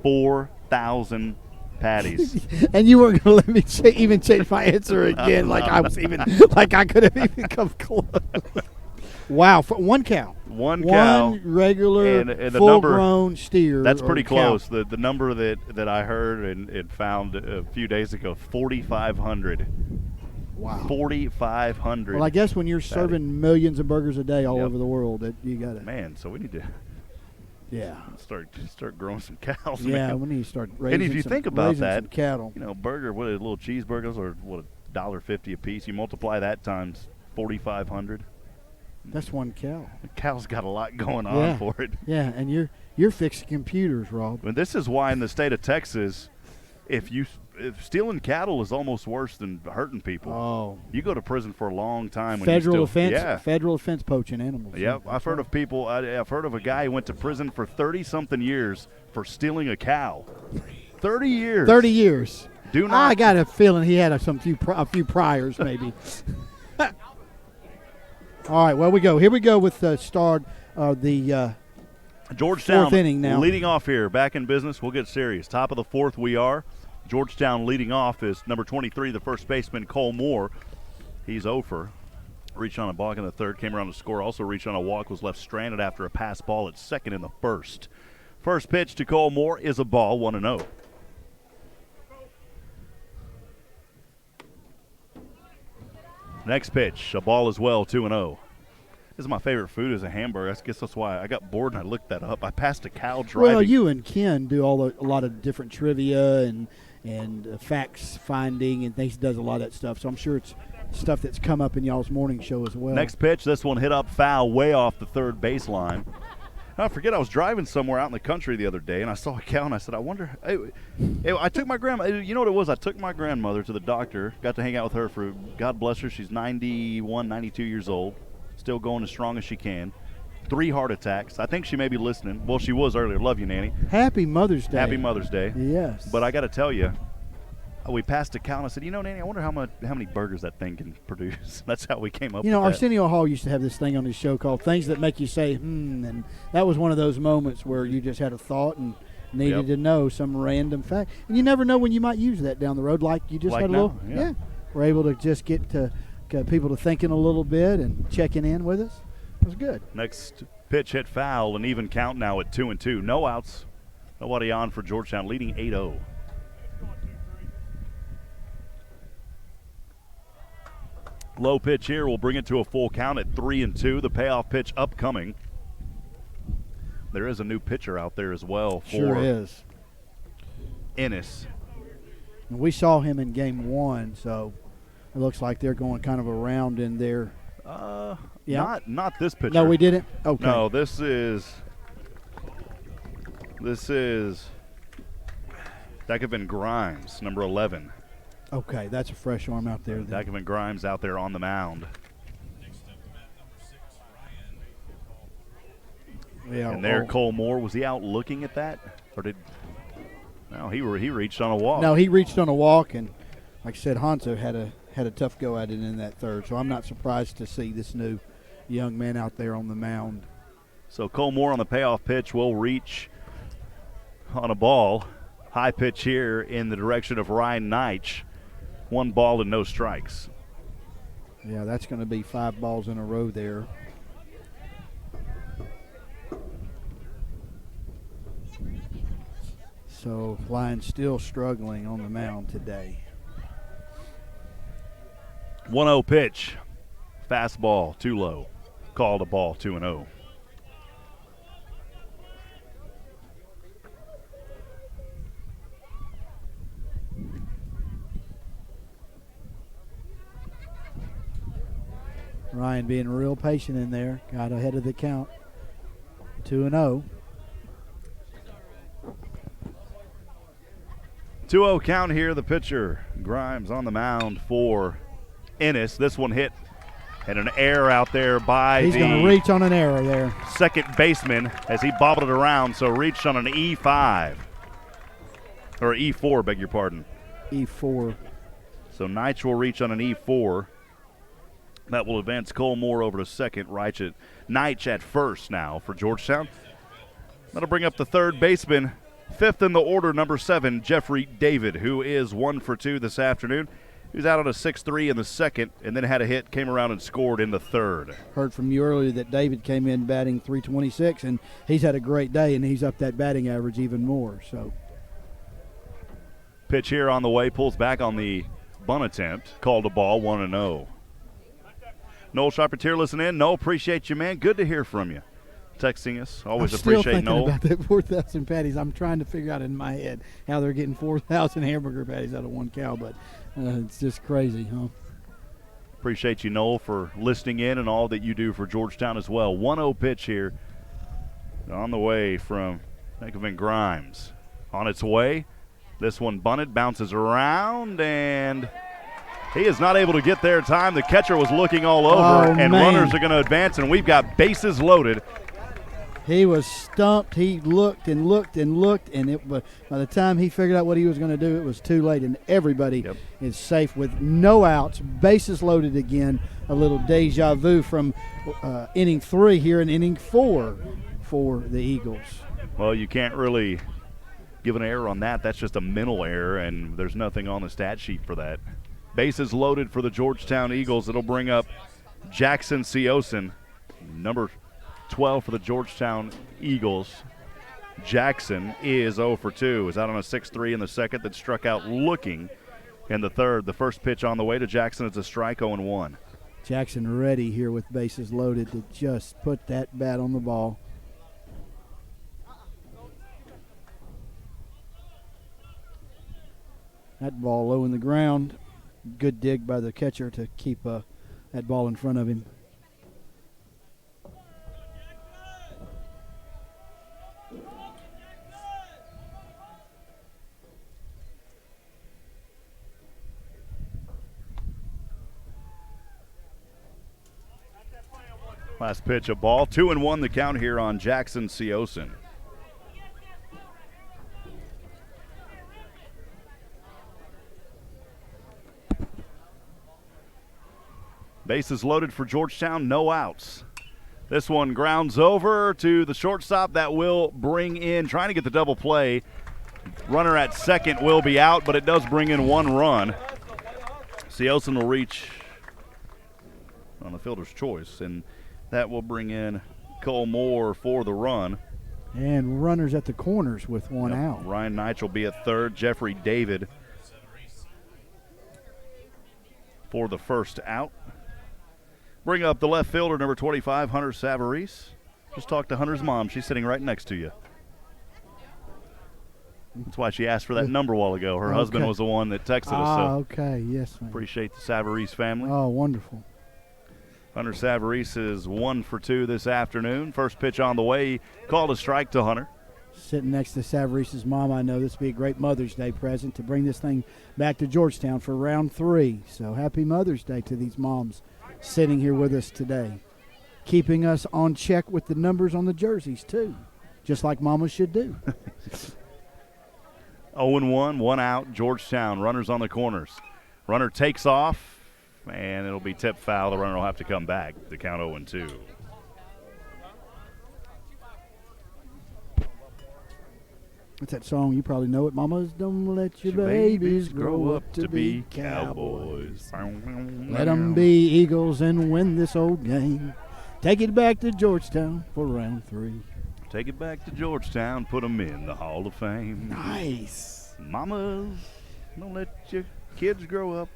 4,000 Patties. And you weren't going to let me even change my answer again, like I could have even come close. Wow, for one cow. One cow. One regular and the full-grown steer. That's pretty cow. close. The number that I heard and found a few days ago, 4,500. Wow. 4,500. Well, I guess when you're serving millions of burgers a day all Yep. over the world, you got to. Man, so we need to start growing some cows. Yeah, man. we need to start raising. And if you think about raising that, some cattle. burger, what little cheeseburgers are what $1.50 a piece. You multiply that times 4,500. That's one cow. The cow's got a lot going on for it. Yeah, and you're fixing computers, Rob. And this is why in the state of Texas, if stealing cattle is almost worse than hurting people. Oh, You go to prison for a long time. federal when you offense. Yeah. Federal offense poaching animals. Yep, I've heard of people. I've heard of a guy who went to prison for 30-something years for stealing a cow. 30 years. 30 years. Do not. I got a feeling he had a few priors maybe. All right, well here we go with the start of the Georgetown fourth inning now. leading off here. Back in business. We'll get serious. Top of the fourth we are. Georgetown leading off is number 23, the first baseman, Cole Moore. He's over. Reached on a balk in the third, came around to score. Also reached on a walk, was left stranded after a pass ball at second in the first. First pitch to Cole Moore is a ball, 1-0. Next pitch, a ball as well, 2-0. This is my favorite food is a hamburger. I guess that's why I got bored and I looked that up. I passed a cow driving. Well, you and Ken do a lot of different trivia and facts finding and things. Does a lot of that stuff. So I'm sure it's stuff that's come up in y'all's morning show as well. Next pitch, this one hit up foul way off the third baseline. I forget, I was driving somewhere out in the country the other day, and I saw a cow, and I said, I wonder. I took my grandma. You know what it was? I took my grandmother to the doctor, got to hang out with her for, God bless her, she's 91, 92 years old, still going as strong as she can. 3 heart attacks. I think she may be listening. Well, she was earlier. Love you, Nanny. Happy Mother's Day. Happy Mother's Day. Yes. But I got to tell you, we passed a cow, and I said, Nanny, I wonder how many burgers that thing can produce. That's how we came up with that. Arsenio Hall used to have this thing on his show called Things That Make You Say, and that was one of those moments where you just had a thought and needed to know some random fact. And you never know when you might use that down the road, like you just Like had a now, little. Yeah. We're able to just get people to thinking a little bit and checking in with us. It was good. Next pitch hit foul, an even count now at 2-2. No outs. Nobody on for Georgetown, leading 8-0. Low pitch here will bring it to a full count at 3-2. The payoff pitch upcoming. There is a new pitcher out there as well for Sure is. Ennis. And we saw him in game 1, so it looks like they're going kind of around in there. Not this pitcher. No, we didn't? Okay. No, this is Decavin Grimes, number 11. Okay, that's a fresh arm out there. Then. Decavin Grimes out there on the mound. Yeah, And there, Cole Moore, was he out looking at that? Or no, he reached on a walk. No, he reached on a walk, and like I said, Hanso had a tough go at it in that third. So I'm not surprised to see this new young man out there on the mound. So Cole Moore on the payoff pitch will reach on a ball. High pitch here in the direction of Ryan Neitch. 1 ball and no strikes. Yeah, that's going to be 5 balls in a row there. So Lions still struggling on the mound today. 1-0 pitch. Fastball, too low. Called a ball, 2-0. Ryan being real patient in there. Got ahead of the count. 2-0. 2-0 count here. The pitcher, Grimes, on the mound for Ennis. This one hit and an error out there by He's going to reach on an error there. Second baseman as he bobbled it around, so reached on an E5. Or E4, beg your pardon. E4. So Neitch will reach on an E4. That will advance Cole Moore over to second. Neitch at first now for Georgetown. That'll bring up the third baseman, Fifth in the order, number 7, Jeffrey David, who is 1 for 2 this afternoon. He was out on a 6-3 in the second and then had a hit, came around and scored in the third. Heard from you earlier that David came in batting .326, and he's had a great day, and he's up that batting average even more. So, pitch here on the way, pulls back on the bunt attempt, called a ball, 1-0. Noel Sharpetier, listen in. Noel, appreciate you, man. Good to hear from you. Texting us, always appreciate Noel. I'm still thinking about that 4,000 patties. I'm trying to figure out in my head how they're getting 4,000 hamburger patties out of one cow, but it's just crazy, huh? Appreciate you, Noel, for listening in and all that you do for Georgetown as well. 1-0 pitch here on the way from Nickelman Grimes. On its way, this one bunted, bounces around, and he is not able to get there in time. The catcher was looking all over, and runners are going to advance, and we've got bases loaded. He was stumped. He looked and looked and looked, and by the time he figured out what he was going to do, it was too late, and everybody is safe with no outs, bases loaded again. A little deja vu from inning 3 here in inning 4 for the Eagles. Well, you can't really give an error on that. That's just a mental error, and there's nothing on the stat sheet for that. Bases loaded for the Georgetown Eagles. It'll bring up Jackson Seosin, number 12 for the Georgetown Eagles. Jackson is 0 for 2. Is out on a 6-3 in the second, that struck out looking in the third. The first pitch on the way to Jackson is a strike, 0-1. Jackson ready here with bases loaded to just put that bat on the ball. That ball low in the ground. Good dig by the catcher to keep that ball in front of him. Last pitch, a ball. 2-1 the count here on Jackson Seosin. Bases loaded for Georgetown, no outs. This one grounds over to the shortstop. That will bring in, trying to get the double play. Runner at second will be out, but it does bring in 1 run. Seosin will reach on the fielder's choice, and that will bring in Cole Moore for the run. And runners at the corners with 1 out. Ryan Neitch will be at third. Jeffrey David for the first out. Bring up the left fielder, number 25, Hunter Savarese. Just talked to Hunter's mom. She's sitting right next to you. That's why she asked for that number a while ago. Her husband was the one that texted us. So okay, yes, ma'am. appreciate the Savarese family. Oh, wonderful. Hunter Savarese is 1 for 2 this afternoon. First pitch on the way, called a strike to Hunter. Sitting next to Savarese's mom, I know this will be a great Mother's Day present to bring this thing back to Georgetown for round 3. So happy Mother's Day to these moms sitting here with us today. Keeping us on check with the numbers on the jerseys, too, just like mamas should do. 0-1, 1 out, Georgetown. Runners on the corners. Runner takes off, and it'll be tipped foul. The runner will have to come back. The count 0-2. What's that song? You probably know it. Mamas, don't let your babies grow up to be cowboys. Let them be Eagles and win this old game. Take it back to Georgetown for round 3. Take it back to Georgetown, put them in the Hall of Fame. Nice. Mamas, don't let your kids grow up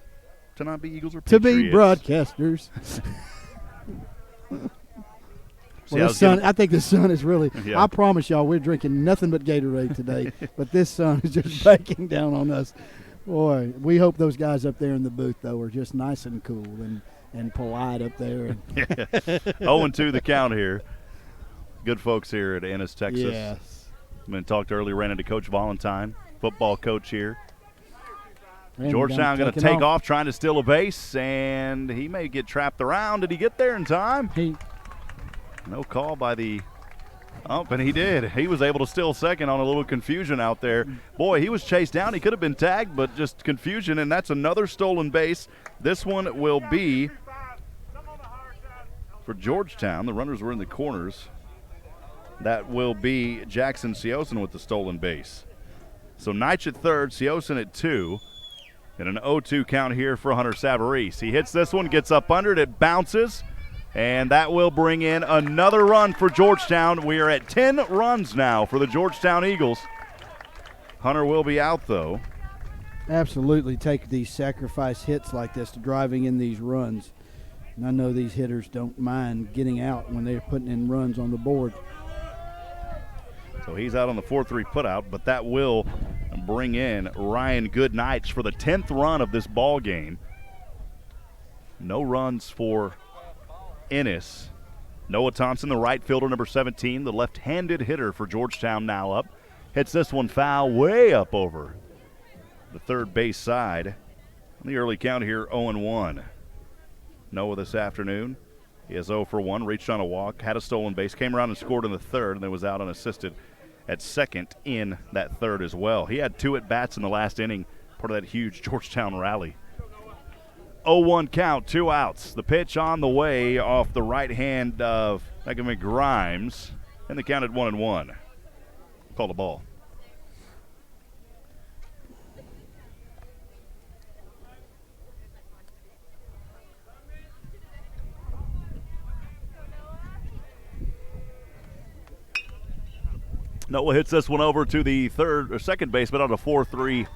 to not be Eagles or To Patriots. be broadcasters. Well, I think the sun is really, I promise y'all, we're drinking nothing but Gatorade today, but this sun is just baking down on us. Boy, we hope those guys up there in the booth, though, are just nice and cool and polite up there. 0-2 the count here. Good folks here at Ennis, Texas. Yes. I talked earlier, ran into Coach Valentine, football coach here. And Georgetown going to take off, trying to steal a base, and he may get trapped around. Did he get there in time? No call by the ump, and he did. He was able to steal second on a little confusion out there. Boy, he was chased down. He could have been tagged, but just confusion, and that's another stolen base. This one will be for Georgetown. The runners were in the corners. That will be Jackson Seosin with the stolen base. So Nitsch at third, Siosin at 2. And an 0-2 count here for Hunter Savarese. He hits this one, gets up under it, it bounces, and that will bring in another run for Georgetown. We are at 10 runs now for the Georgetown Eagles. Hunter will be out, though. Absolutely take these sacrifice hits like this to driving in these runs. And I know these hitters don't mind getting out when they're putting in runs on the board. So he's out on the 4-3 putout, but that will bring in Ryan Goodnight for the 10th run of this ball game. No runs for Ennis. Noah Thompson, the right fielder, number 17, the left-handed hitter for Georgetown, now up. Hits this one foul way up over the third base side. On the early count here, 0-1. Noah this afternoon, he is 0 for 1, reached on a walk, had a stolen base, came around and scored in the third, and then was out unassisted at second in that third as well. He had 2 at-bats in the last inning, part of that huge Georgetown rally. 0-1 count, 2 outs. The pitch on the way off the right hand of Megan Grimes, and the count at 1-1. Called a ball. Noah hits this one over to the second baseman on a 4-3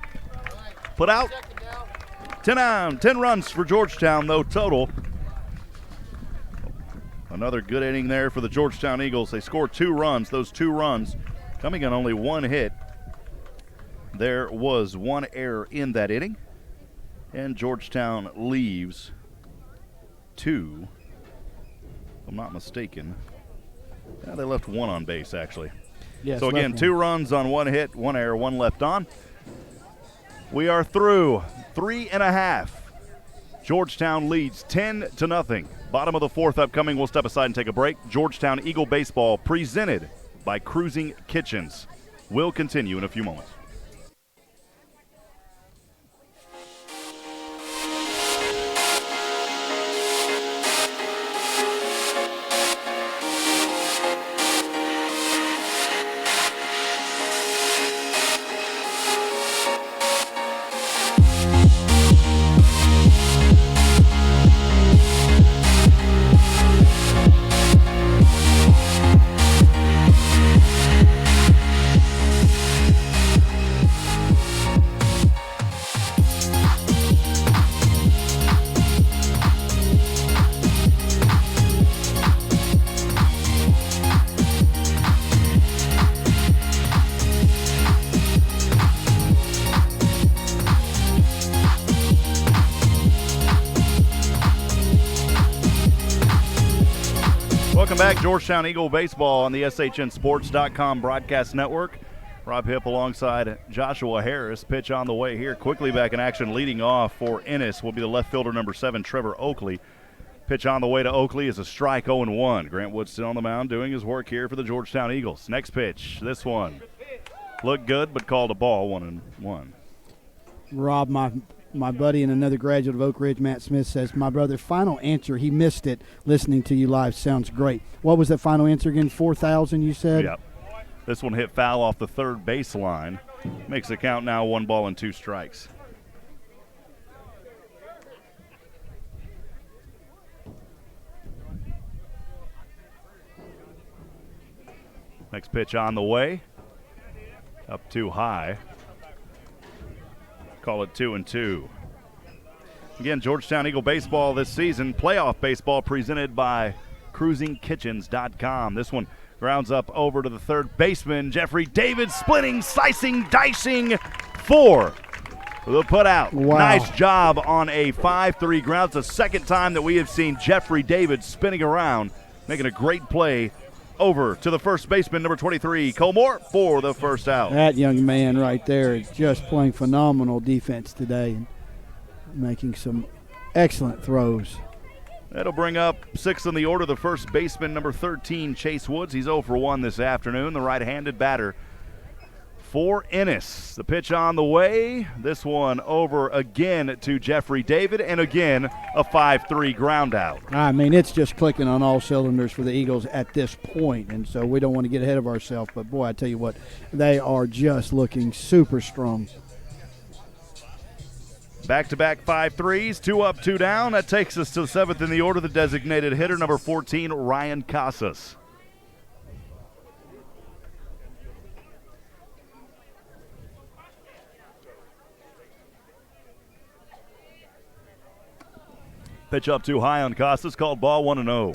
put out. 10 runs for Georgetown, though, total. Another good inning there for the Georgetown Eagles. They scored 2 runs. Those 2 runs coming on only 1 hit. There was 1 error in that inning, and Georgetown leaves 2, if I'm not mistaken. Yeah, they left 1 on base, actually. Yes, so again, 2 runs on 1 hit, 1 error, 1 left on. We are through 3.5. Georgetown leads 10-0. Bottom of the 4th upcoming. We'll step aside and take a break. Georgetown Eagle Baseball presented by Cruising Kitchens will continue in a few moments. Welcome back, Georgetown Eagle Baseball on the SHNSports.com broadcast network. Rob Hipp alongside Joshua Harris. Pitch on the way here. Quickly back in action, leading off for Ennis will be the left fielder, number 7, Trevor Oakley. Pitch on the way to Oakley is a strike, 0-1. Grant Wood still on the mound doing his work here for the Georgetown Eagles. Next pitch, this one. Looked good, but called a ball, 1-1. Rob, my buddy and another graduate of Oak Ridge, Matt Smith, says, my brother, final answer, he missed it. Listening to you live sounds great. What was that final answer again? 4,000, you said? Yep. This one hit foul off the third baseline. Makes the count now 1 ball and 2 strikes. Next pitch on the way. Up too high. Call it 2-2. Again, Georgetown Eagle Baseball this season, playoff baseball presented by CruisingKitchens.com. This one grounds up over to the third baseman, Jeffrey David, splitting, slicing, dicing for the putout. Wow. Nice job on a 5-3 ground. It's the second time that we have seen Jeffrey David spinning around, making a great play over to the first baseman, number 23, Cole Moore, for the first out. That young man right there is just playing phenomenal defense today and making some excellent throws. That'll bring up 6th in the order, the first baseman, number 13, Chase Woods. He's 0 for 1 this afternoon, the right-handed batter for Ennis. The pitch on the way. This one over again to Jeffrey David, and again a 5-3 ground out. I mean, it's just clicking on all cylinders for the Eagles at this point, and so we don't want to get ahead of ourselves. But, boy, I tell you what, they are just looking super strong. Back-to-back 5-3s, 2 up, 2 down. That takes us to the 7th in the order, the designated hitter, number 14, Ryan Casas. Pitch up too high on Casas, called ball 1-0.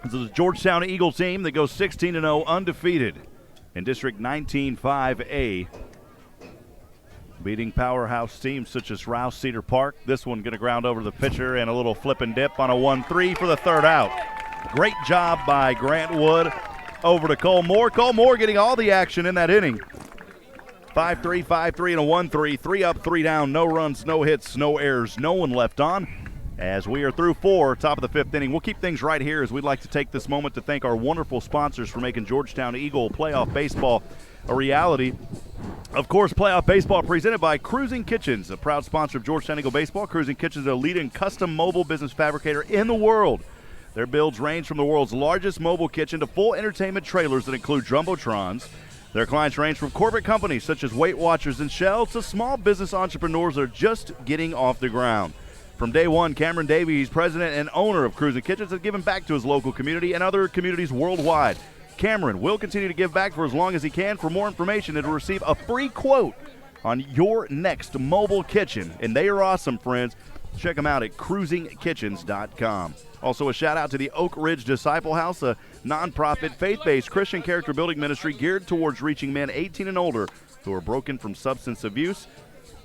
This is a Georgetown Eagle team that goes 16-0 undefeated in District 19-5A. Beating powerhouse teams such as Rouse Cedar Park. This one going to ground over the pitcher and a little flip and dip on a 1-3 for the third out. Great job by Grant Wood over to Cole Moore. Cole Moore getting all the action in that inning. 5-3, 5-3, and a 1-3. 3 up, 3 down. No runs, no hits, no errors. No one left on. As we are through 4, top of the 5th inning. We'll keep things right here as we'd like to take this moment to thank our wonderful sponsors for making Georgetown Eagle playoff baseball a reality. Of course, playoff baseball presented by Cruising Kitchens, a proud sponsor of Georgetown Eagle baseball. Cruising Kitchens is a leading custom mobile business fabricator in the world. Their builds range from the world's largest mobile kitchen to full entertainment trailers that include jumbotrons. Their clients range from corporate companies such as Weight Watchers and Shell to small business entrepreneurs that are just getting off the ground. From day one, Cameron Davies, president and owner of Cruising Kitchens, has given back to his local community and other communities worldwide. Cameron will continue to give back for as long as he can. For more information and to receive a free quote on your next mobile kitchen. And they are awesome, friends. Check them out at cruisingkitchens.com. Also, a shout out to the Oak Ridge Disciple House, a nonprofit, faith-based Christian character building ministry geared towards reaching men 18 and older who are broken from substance abuse.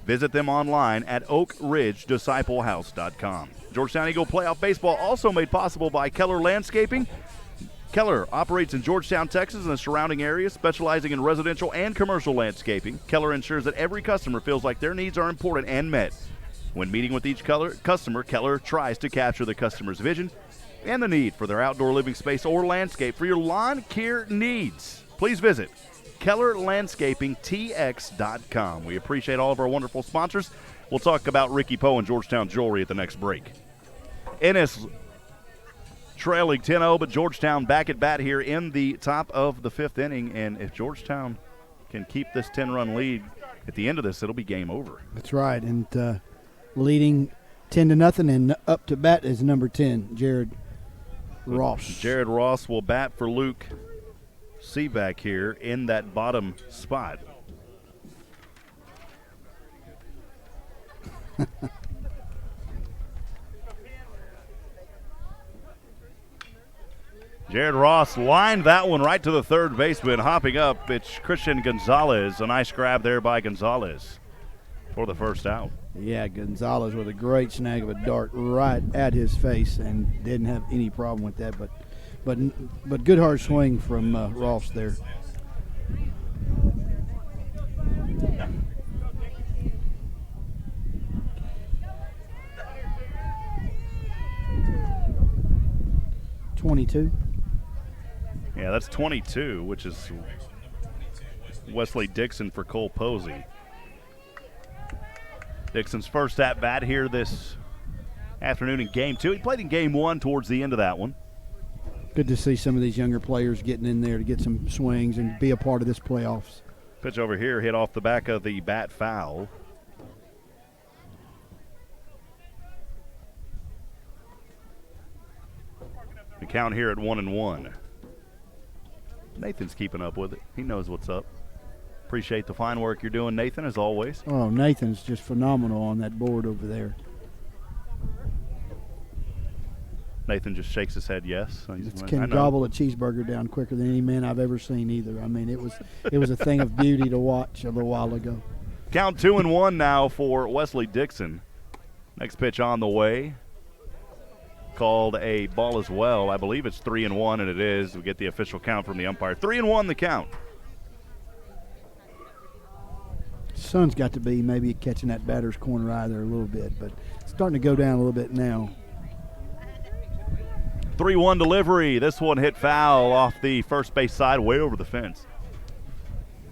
Visit them online at oakridgedisciplehouse.com. Georgetown Eagle playoff baseball also made possible by Keller Landscaping. Keller operates in Georgetown, Texas, and the surrounding areas, specializing in residential and commercial landscaping. Keller ensures that every customer feels like their needs are important and met. When meeting with each customer, Keller tries to capture the customer's vision and the need for their outdoor living space or landscape. For your lawn care needs, please visit KellerLandscapingTX.com. We appreciate all of our wonderful sponsors. We'll talk about Ricky Poe and Georgetown Jewelry at the next break. Ennis trailing 10-0, but Georgetown back at bat here in the top of the 5th inning. And if Georgetown can keep this 10-run lead at the end of this, it'll be game over. That's right. And leading 10-0, and up to bat is number 10, Jared Ross. Jared Ross will bat for Luke Seaback here in that bottom spot. Jared Ross lined that one right to the third baseman. Hopping up, it's Christian Gonzalez. A nice grab there by Gonzalez for the first out. Yeah, Gonzalez with a great snag of a dart right at his face and didn't have any problem with that. But good hard swing from Ross there. .22. Yeah, that's 22, which is Wesley Dixon for Cole Posey. Dixon's first at-bat here this afternoon in Game 2. He played in Game 1 towards the end of that one. Good to see some of these younger players getting in there to get some swings and be a part of this playoffs. Pitch over here hit off the back of the bat foul. The count here at 1-1. Nathan's keeping up with it. He knows what's up. Appreciate the fine work you're doing, Nathan, as always. Oh, Nathan's just phenomenal on that board over there. Nathan just shakes his head yes. Can gobble a cheeseburger down quicker than any man I've ever seen either. I mean, it was a thing of beauty to watch a little while ago. Count 2-1 now for Wesley Dixon. Next pitch on the way. Called a ball as well. I believe it's 3-1, and it is. We get the official count from the umpire. 3-1 the count. Sun's got to be maybe catching that batter's corner eye there a little bit, but it's starting to go down a little bit now. 3-1 delivery. This one hit foul off the first base side, way over the fence.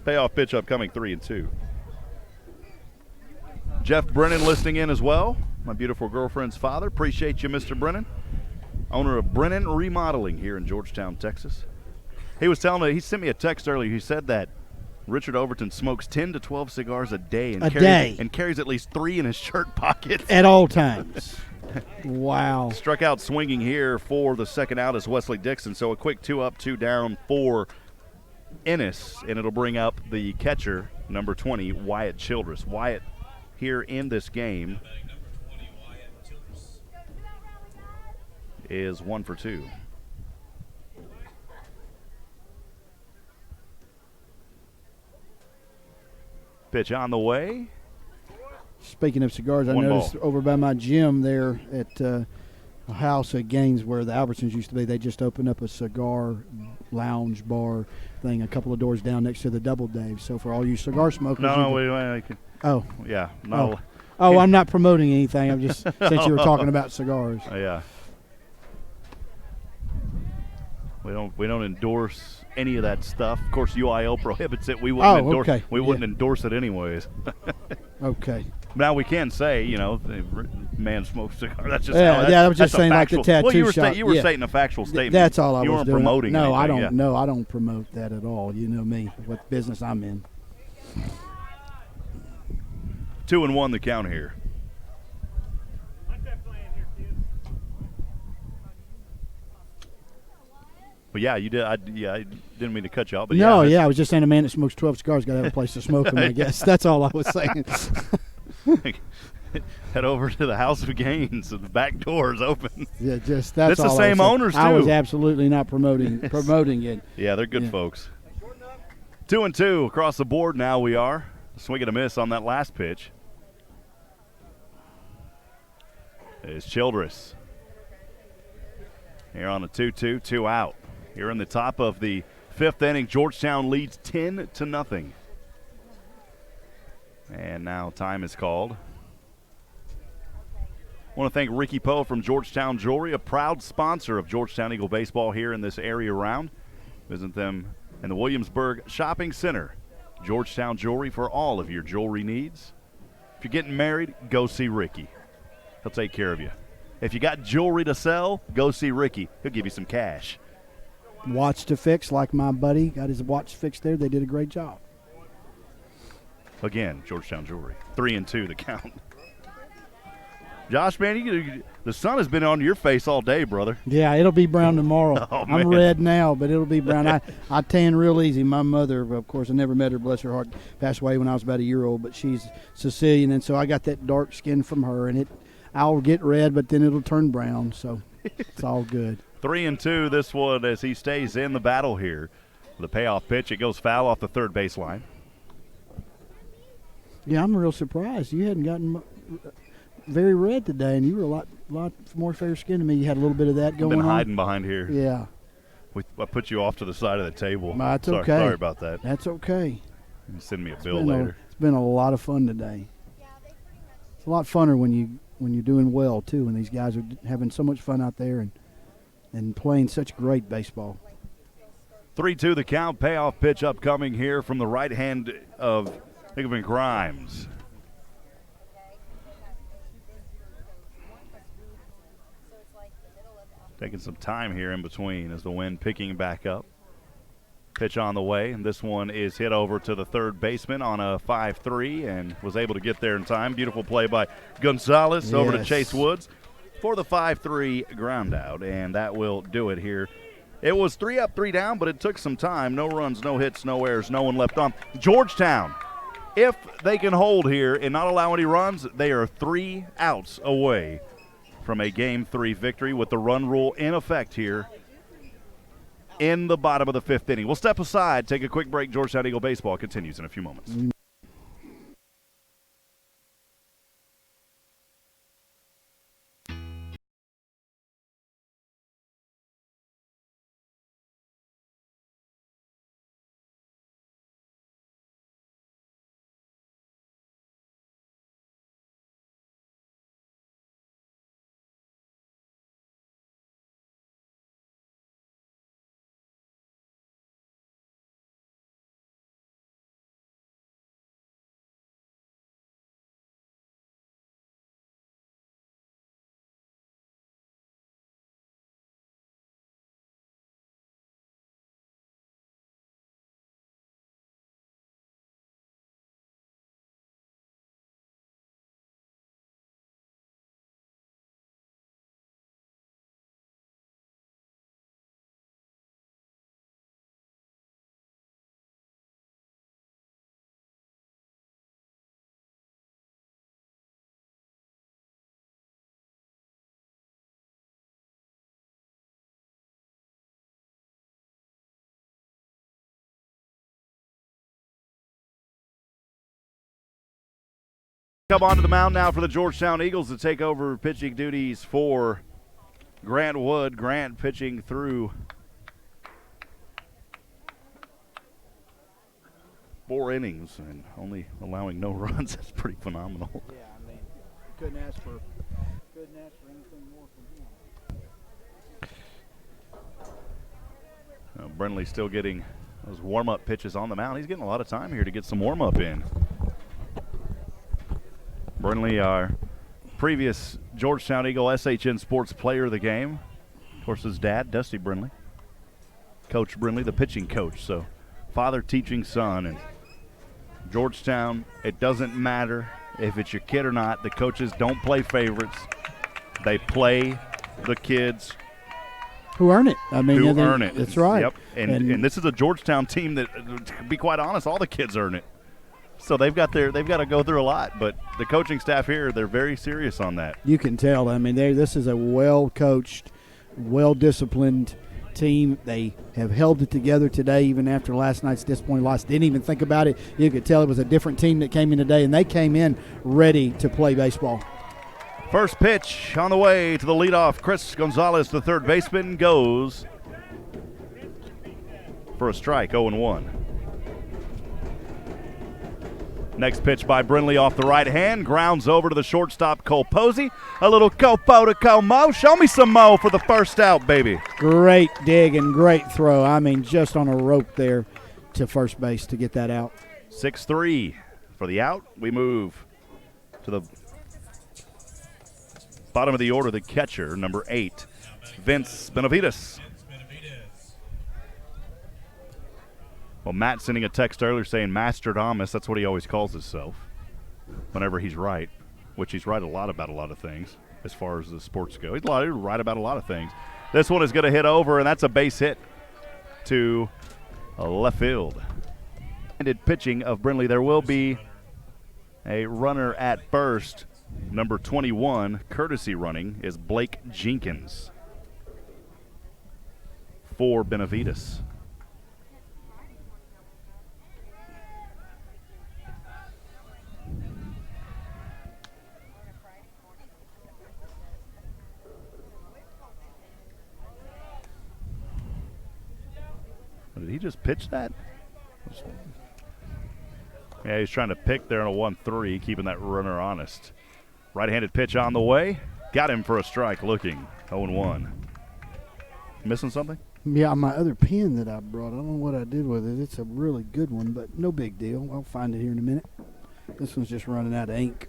Payoff pitch upcoming 3-2. Jeff Brennan listening in as well. My beautiful girlfriend's father. Appreciate you, Mr. Brennan. Owner of Brennan Remodeling here in Georgetown, Texas. He was telling me, he sent me a text earlier. He said that Richard Overton smokes 10 to 12 cigars a day and carries at least 3 in his shirt pocket at all times. Wow. Struck out swinging here for the second out is Wesley Dixon. So a quick 2 up, 2 down for Ennis, and it'll bring up the catcher, number 20, Wyatt Childress. Wyatt here in this game is 1 for 2. Pitch on the way. Speaking of cigars, I noticed over by my gym there at a house at Gaines where the Albertsons used to be, they just opened up a cigar lounge bar thing a couple of doors down next to the Double Dave. So for all you cigar smokers. Wait. Oh. Yeah. No. Oh, I'm not promoting anything. I'm just, since you were talking about cigars. Yeah. We don't endorse any of that stuff. Of course, UIL prohibits it. We wouldn't endorse it anyways. Okay. Now we can say, the man smokes cigar. That's just I was just saying like the tattoo shop. You were stating a factual statement. That's all I was doing. You weren't promoting No, anything. I don't. Yeah. No, I don't promote that at all. You know me, what business I'm in. 2-1 the count here. But yeah, you did. I didn't mean to cut you off. But I was just saying a man that smokes 12 cigars got to have a place to smoke them. I guess that's all I was saying. Head over to the House of Gaines. The back door is open. Yeah, that's it's all. The same owners too. I was absolutely not promoting it. Yeah, they're good folks. 2-2 across the board. Now we are swing and a miss on that last pitch. Is Childress here on a 2-2, 2 out. Here in the top of the 5th inning, Georgetown leads 10-0. And now time is called. I want to thank Ricky Poe from Georgetown Jewelry, a proud sponsor of Georgetown Eagle Baseball here in this area round. Visit them in the Williamsburg Shopping Center. Georgetown Jewelry for all of your jewelry needs. If you're getting married, go see Ricky. He'll take care of you. If you got jewelry to sell, go see Ricky. He'll give you some cash. Watch to fix, like my buddy got his watch fixed there. They did a great job. Again, Georgetown Jewelry. 3-2 the count. Josh, man, the sun has been on your face all day, brother. Yeah, it'll be brown tomorrow. Oh, I'm red now, but it'll be brown. I tan real easy. My mother, of course, I never met her, bless her heart, passed away when I was about a year old, but she's Sicilian, and so I got that dark skin from her, and I'll get red, but then it'll turn brown, so it's all good. 3-2 this one as he stays in the battle here. The payoff pitch, it goes foul off the third baseline. Yeah, I'm real surprised. You hadn't gotten very red today, and you were a lot more fair-skinned than me. You had a little bit of that going on. I've been hiding behind here. Yeah. I put you off to the side of the table. That's okay. Sorry about that. That's okay. You send me a bill later. It's been a lot of fun today. It's a lot funner when you're doing well, too, when these guys are having so much fun out there and playing such great baseball. 3-2 the count. Payoff pitch upcoming here from the right hand of Hickman Grimes. Taking some time here in between as the wind picking back up. Pitch on the way, and this one is hit over to the third baseman on a 5-3 and was able to get there in time. Beautiful play by Gonzalez over to Chase Woods for the 5-3 ground out, and that will do it here. It was 3 up, 3 down, but it took some time. No runs, no hits, no errors, no one left on. Georgetown, if they can hold here and not allow any runs, they are 3 outs away from a Game 3 victory with the run rule in effect here in the bottom of the 5th inning. We'll step aside, take a quick break. Georgetown Eagle Baseball continues in a few moments. Come onto the mound now for the Georgetown Eagles to take over pitching duties for Grant Wood. Grant pitching through 4 innings and only allowing no runs. That's pretty phenomenal. Yeah, I mean, couldn't ask for anything more from him. Brenly still getting those warm-up pitches on the mound. He's getting a lot of time here to get some warm-up in. Brenly, our previous Georgetown Eagle SHN Sports Player of the Game. Of course, his dad, Dusty Brenly. Coach Brenly, the pitching coach. So, father teaching son. And Georgetown, it doesn't matter if it's your kid or not. The coaches don't play favorites. They play the kids who earn it. I mean, who earn it. That's right. Yep. And this is a Georgetown team that, to be quite honest, all the kids earn it. So they've got to go through a lot, but the coaching staff here, they're very serious on that. You can tell. I mean, this is a well-coached, well-disciplined team. They have held it together today, even after last night's disappointing loss. Didn't even think about it. You could tell it was a different team that came in today, and they came in ready to play baseball. First pitch on the way to the leadoff. Chris Gonzalez, the third baseman, goes for a strike, 0-1. Next pitch by Brenly off the right hand. Grounds over to the shortstop, Cole Posey. A little Copo to Como. Show me some mo for the first out, baby. Great dig and great throw. I mean, just on a rope there to first base to get that out. 6-3 for the out. We move to the bottom of the order, the catcher, number 8, Vince Benavides. Well, Matt sending a text earlier saying Mastradamus. That's what he always calls himself whenever he's right, which he's right a lot about a lot of things as far as the sports go. He's right about a lot of things. This one is going to hit over, and that's a base hit to left field. Ended pitching of Brenly. There will be a runner at first. Number 21, courtesy running, is Blake Jenkins for Benavides. Did he just pitch that? Yeah, he's trying to pick there on a 1-3, keeping that runner honest. Right-handed pitch on the way. Got him for a strike looking. 0-1. Missing something? Yeah, my other pen that I brought. I don't know what I did with it. It's a really good one, but no big deal. I'll find it here in a minute. This one's just running out of ink.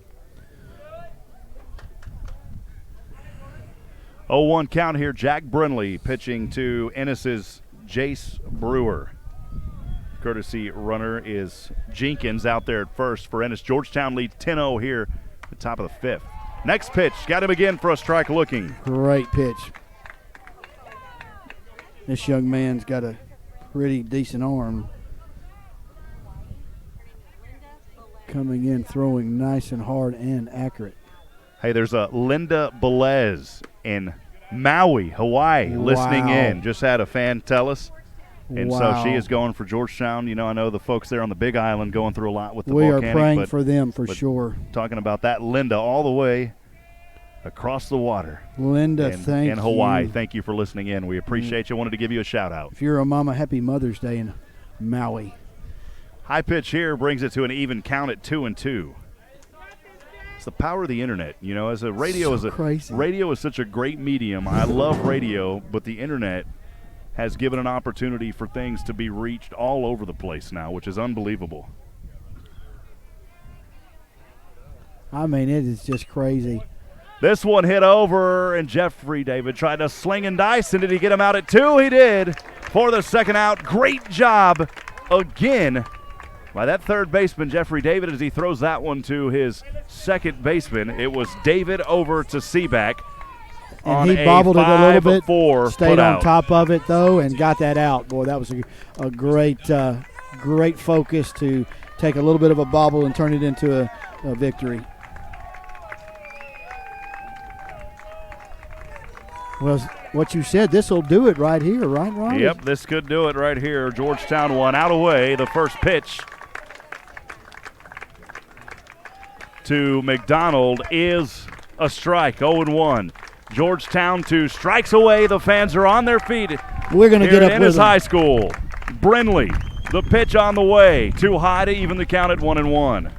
0-1 count here. Jack Brenly pitching to Ennis's Jace Brewer. Courtesy runner is Jenkins out there at first for Ennis. Georgetown leads 10-0 here at the top of the 5th. Next pitch, got him again for a strike looking. Great pitch. This young man's got a pretty decent arm. Coming in, throwing nice and hard and accurate. Hey, there's a Linda Belez in Maui, Hawaii, listening in. Just had a fan tell us. And so she is going for Georgetown. You know, I know the folks there on the Big Island going through a lot with the volcanic. We are praying for them for sure. Talking about that, Linda, all the way across the water. Linda, thank you. In Hawaii, thank you for listening in. We appreciate you. Wanted to give you a shout-out. If you're a mama, happy Mother's Day in Maui. High pitch here brings it to an even count at 2-2. It's the power of the internet. You know, as a radio radio is such a great medium. I love radio, but the internet has given an opportunity for things to be reached all over the place now, which is unbelievable. I mean, it is just crazy. This one hit over, and Jeffrey David tried to sling and dice, and did he get him out at 2? He did for the second out. Great job again by that third baseman, Jeffrey David, as he throws that one to his second baseman. It was David over to Seaback. And he bobbled it a little bit, stayed on out. top of it, though, and got that out. Boy, that was a great great focus to take a little bit of a bobble and turn it into a victory. Well, what you said, this will do it right here, right, Ron? Yep, this could do it right here. Georgetown one out away. The first pitch to McDonald is a strike, 0-1. Georgetown 2 strikes away. The fans are on their feet. We're going to get up with Ennis them. High School. Brindley, the pitch on the way. Too high to even the count at 1-1.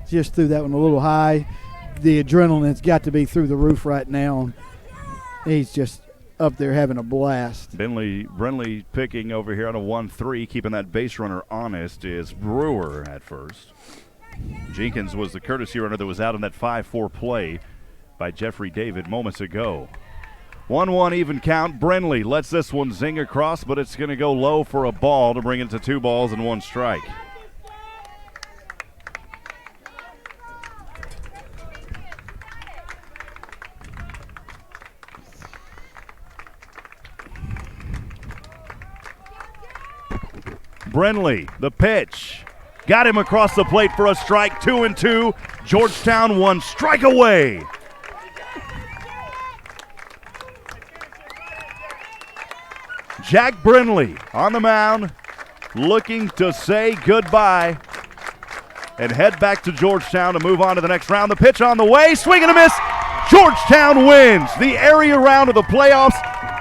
Just threw that one a little high. The adrenaline's got to be through the roof right now. He's just up there having a blast. Brindley picking over here on a 1-3, keeping that base runner honest is Brewer at first. Jenkins was the courtesy runner that was out in that 5-4 play by Jeffrey David moments ago. 1-1 even count. Brindley lets this one zing across, but it's going to go low for a ball to bring it to 2 balls and 1 strike. Brindley, the pitch. Got him across the plate for a strike, 2-2. Georgetown 1 strike away. Jack Brindley on the mound, looking to say goodbye and head back to Georgetown to move on to the next round. The pitch on the way, swing and a miss. Georgetown wins the area round of the playoffs.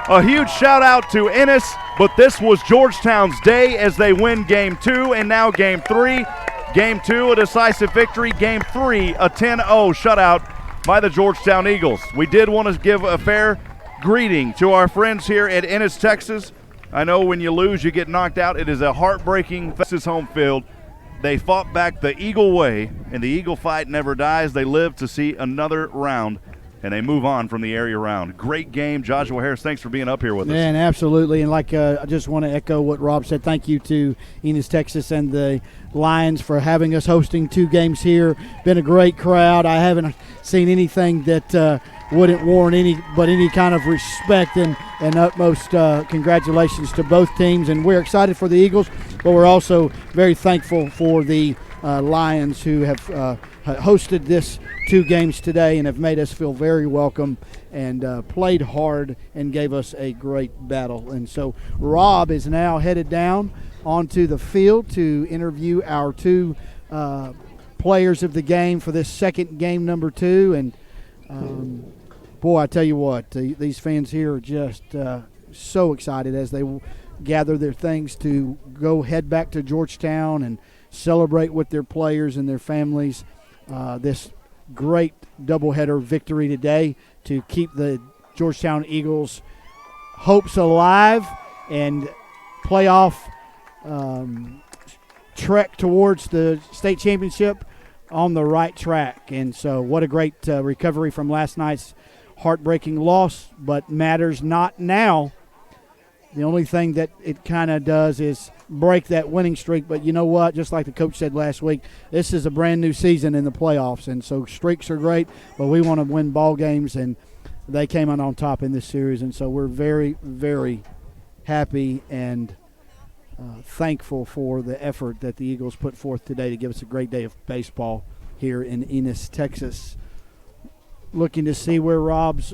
A huge shout out to Ennis, but this was Georgetown's day as they win Game 2 and now Game 3. Game 2, a decisive victory. Game 3, a 10-0 shutout by the Georgetown Eagles. We did want to give a fair greeting to our friends here at Ennis, Texas. I know when you lose, you get knocked out. It is a heartbreaking home field. They fought back the Eagle way, and the Eagle fight never dies. They live to see another round, and they move on from the area round. Great game. Joshua Harris, thanks for being up here with us. Man, absolutely. And I just want to echo what Rob said. Thank you to Ennis, Texas, and the Lions for having us hosting 2 games here. Been a great crowd. I haven't seen anything that wouldn't warrant any kind of respect and utmost congratulations to both teams. And we're excited for the Eagles, but we're also very thankful for the Lions who have hosted this 2 games today and have made us feel very welcome and played hard and gave us a great battle. And so Rob is now headed down onto the field to interview our 2 players of the game for this second game number 2. And boy, I tell you what, these fans here are just so excited as they gather their things to go head back to Georgetown and celebrate with their players and their families this great doubleheader victory today to keep the Georgetown Eagles' hopes alive and playoff trek towards the state championship on the right track. And so what a great recovery from last night's heartbreaking loss, but matters not now. The only thing that it kind of does is break that winning streak. But you know what? Just like the coach said last week, this is a brand new season in the playoffs. And so streaks are great, but we want to win ball games, and they came out on top in this series. And so we're very, very happy and thankful for the effort that the Eagles put forth today to give us a great day of baseball here in Ennis, Texas. Looking to see where Rob's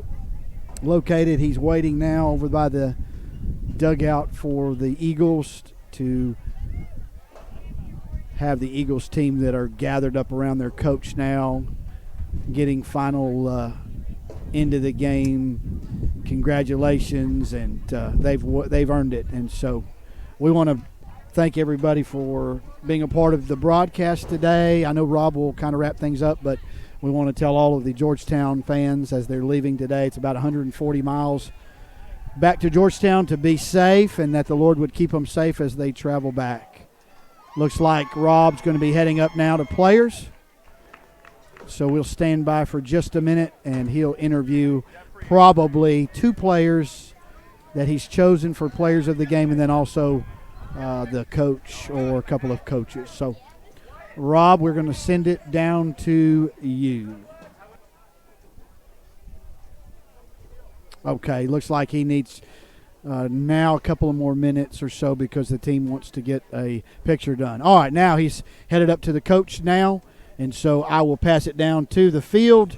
located. He's waiting now over by the dugout for the Eagles to have the Eagles team that are gathered up around their coach now, getting final into the game. Congratulations, and they've earned it. And so we want to thank everybody for being a part of the broadcast today. I know Rob will kind of wrap things up, but we want to tell all of the Georgetown fans as they're leaving today, it's about 140 miles back to Georgetown, to be safe, and that the Lord would keep them safe as they travel back. Looks like Rob's going to be heading up now to players. So we'll stand by for just a minute, and he'll interview probably 2 players that he's chosen for players of the game, and then also the coach or a couple of coaches. So, Rob, we're going to send it down to you. Okay, looks like he needs now a couple of more minutes or so because the team wants to get a picture done. All right, now he's headed up to the coach now, and so I will pass it down to the field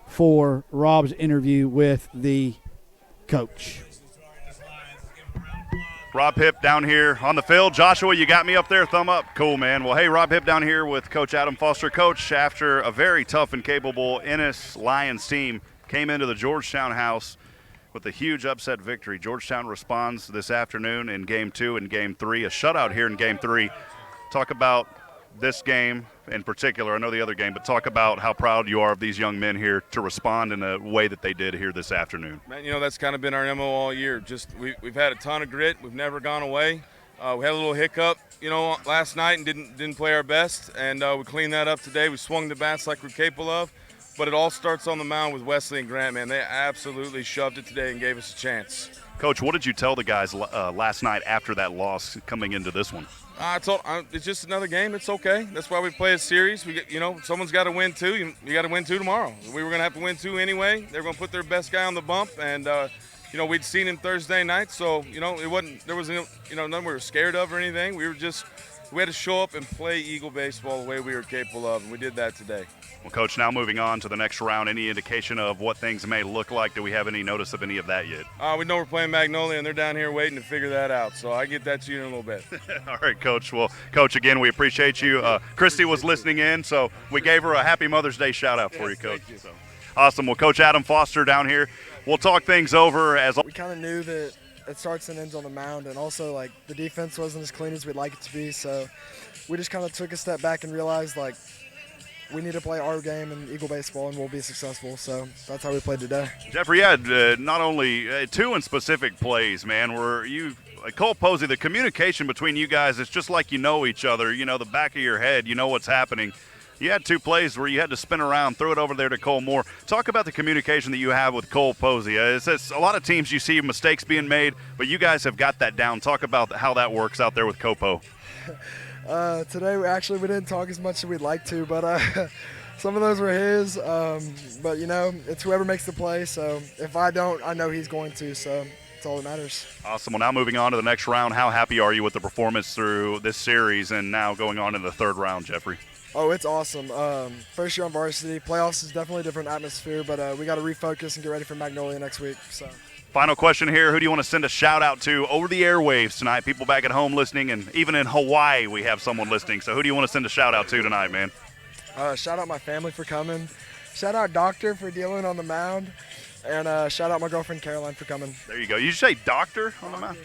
for Rob's interview with the coach. Rob Hipp down here on the field. Joshua, you got me up there. Thumb up. Cool, man. Well, hey, Rob Hipp down here with Coach Adam Foster. Coach, after a very tough and capable Ennis Lions team came into the Georgetown house with a huge upset victory. Georgetown responds this afternoon in Game 2 and Game 3, a shutout here in Game 3. Talk about this game in particular. I know the other game, but talk about how proud you are of these young men here to respond in a way that they did here this afternoon. Man, that's kind of been our MO all year. Just we've had a ton of grit. We've never gone away. We had a little hiccup, last night and didn't play our best, and we cleaned that up today. We swung the bats like we're capable of, but it all starts on the mound with Wesley and Grant, man. They absolutely shoved it today and gave us a chance. Coach, what did you tell the guys last night after that loss coming into this one? I told it's just another game. It's okay. That's why we play a series. Someone's got to win two. You got to win two tomorrow. We were going to have to win two anyway. They're going to put their best guy on the bump, and we'd seen him Thursday night, so it wasn't. There was nothing we were scared of or anything. We had to show up and play Eagle baseball the way we were capable of, and we did that today. Well, Coach, now moving on to the next round, any indication of what things may look like? Do we have any notice of any of that yet? We know we're playing Magnolia, and they're down here waiting to figure that out, so I get that to you in a little bit. All right, Coach. Well, Coach, again, we appreciate you. Christy was listening in, so we gave her a Happy Mother's Day shout-out for you, Coach. Thank you. So, awesome. Well, Coach Adam Foster down here. We'll talk things over as – We kind of knew that it starts and ends on the mound, and also, the defense wasn't as clean as we'd like it to be, so we just kind of took a step back and realized, we need to play our game in Eagle baseball and we'll be successful. So that's how we played today. Jeffrey, you had not only two in specific plays, man, where you Cole Posey, the communication between you guys, it's just like you know each other. The back of your head, you know what's happening. You had two plays where you had to spin around, throw it over there to Cole Moore. Talk about the communication that you have with Cole Posey. It's a lot of teams you see mistakes being made, but you guys have got that down. Talk about how that works out there with Copo. Today, we didn't talk as much as we'd like to, but some of those were his. But, it's whoever makes the play. So if I don't, I know he's going to. So that's all that matters. Awesome. Well, now moving on to the next round, how happy are you with the performance through this series and now going on in the third round, Jeffrey? Oh, it's awesome. First year on varsity. Playoffs is definitely a different atmosphere, but we got to refocus and get ready for Magnolia next week. So. Final question here. Who do you want to send a shout-out to over the airwaves tonight? People back at home listening, and even in Hawaii we have someone listening. So who do you want to send a shout-out to tonight, man? Shout out my family for coming. Shout out Doctor for dealing on the mound. And shout out my girlfriend Caroline for coming. There you go. You say Doctor on the mound?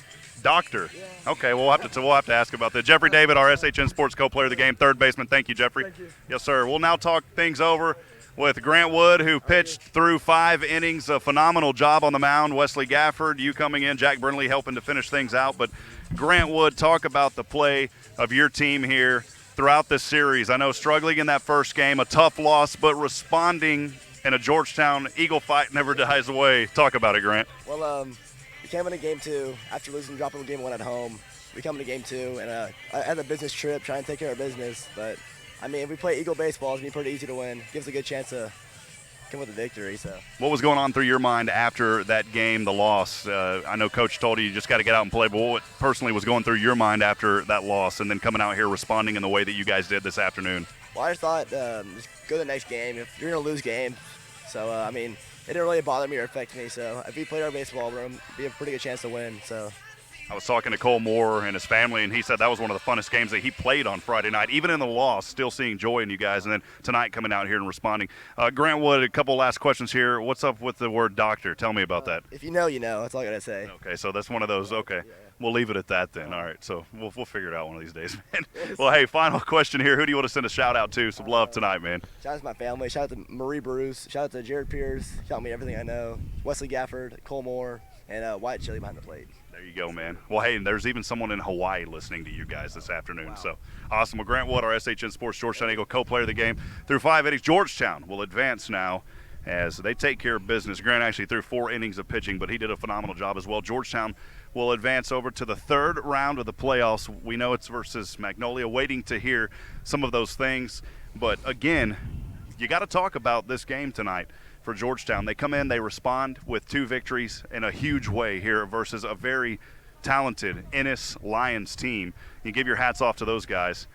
Doctor. Yeah. Okay, we'll have to ask about that. Jeffrey David, our SHN Sports co-player of the game, third baseman. Thank you, Jeffrey. Thank you. Yes, sir. We'll now talk things over with Grant Wood, who pitched through 5 innings, a phenomenal job on the mound. Wesley Gafford, you coming in, Jack Burnley helping to finish things out. But Grant Wood, talk about the play of your team here throughout this series. I know struggling in that first game, a tough loss, but responding in a Georgetown Eagle fight never dies away. Talk about it, Grant. Well, we came into Game 2 after dropping Game 1 at home. We come into Game 2, and I had a business trip trying to take care of business, but if we play Eagle baseball, it's going to be pretty easy to win. Gives a good chance to come with a victory. So, what was going on through your mind after that game, the loss? I know Coach told you just got to get out and play, but what personally was going through your mind after that loss and then coming out here responding in the way that you guys did this afternoon? Well, I just thought just go to the next game. If you're going to lose game, so, it didn't really bother me or affect me. So if we played our baseball, we're going to be a pretty good chance to win. So. I was talking to Cole Moore and his family, and he said that was one of the funnest games that he played on Friday night. Even in the loss, still seeing joy in you guys, and then tonight coming out here and responding. Grant Wood, a couple last questions here. What's up with the word doctor? Tell me about that. If you know, you know. That's all I got to say. Okay, so that's one of those. Okay, we'll leave it at that then. All right, so we'll figure it out one of these days, man. Well, hey, final question here. Who do you want to send a shout-out to? Some love tonight, man. Shout out to my family. Shout out to Marie Bruce. Shout out to Jared Pierce. Shout me everything I know. Wesley Gafford, Cole Moore, and Wyatt Childress behind the plate. There you go, man. Well, hey, there's even someone in Hawaii listening to you guys this afternoon. Wow. So awesome. Well, Grant Wood, our SHN Sports Georgetown Eagle co-player of the game, through 5 innings. Georgetown will advance now as they take care of business. Grant actually threw 4 innings of pitching, but he did a phenomenal job as well. Georgetown will advance over to the third round of the playoffs. We know it's versus Magnolia, waiting to hear some of those things. But, again, you got to talk about this game tonight. For Georgetown, they come in, they respond with 2 victories in a huge way here versus a very talented Ennis Lions team. You give your hats off to those guys.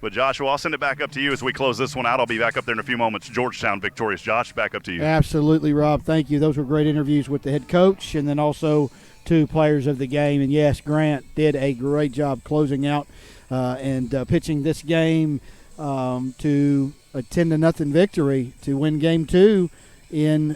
But Joshua, I'll send it back up to you as we close this one out. I'll be back up there in a few moments. Georgetown victorious. Josh, back up to you. Absolutely, Rob. Thank you. Those were great interviews with the head coach and then also two players of the game. And, yes, Grant did a great job closing out and pitching this game to a 10-0 victory to win Game 2 in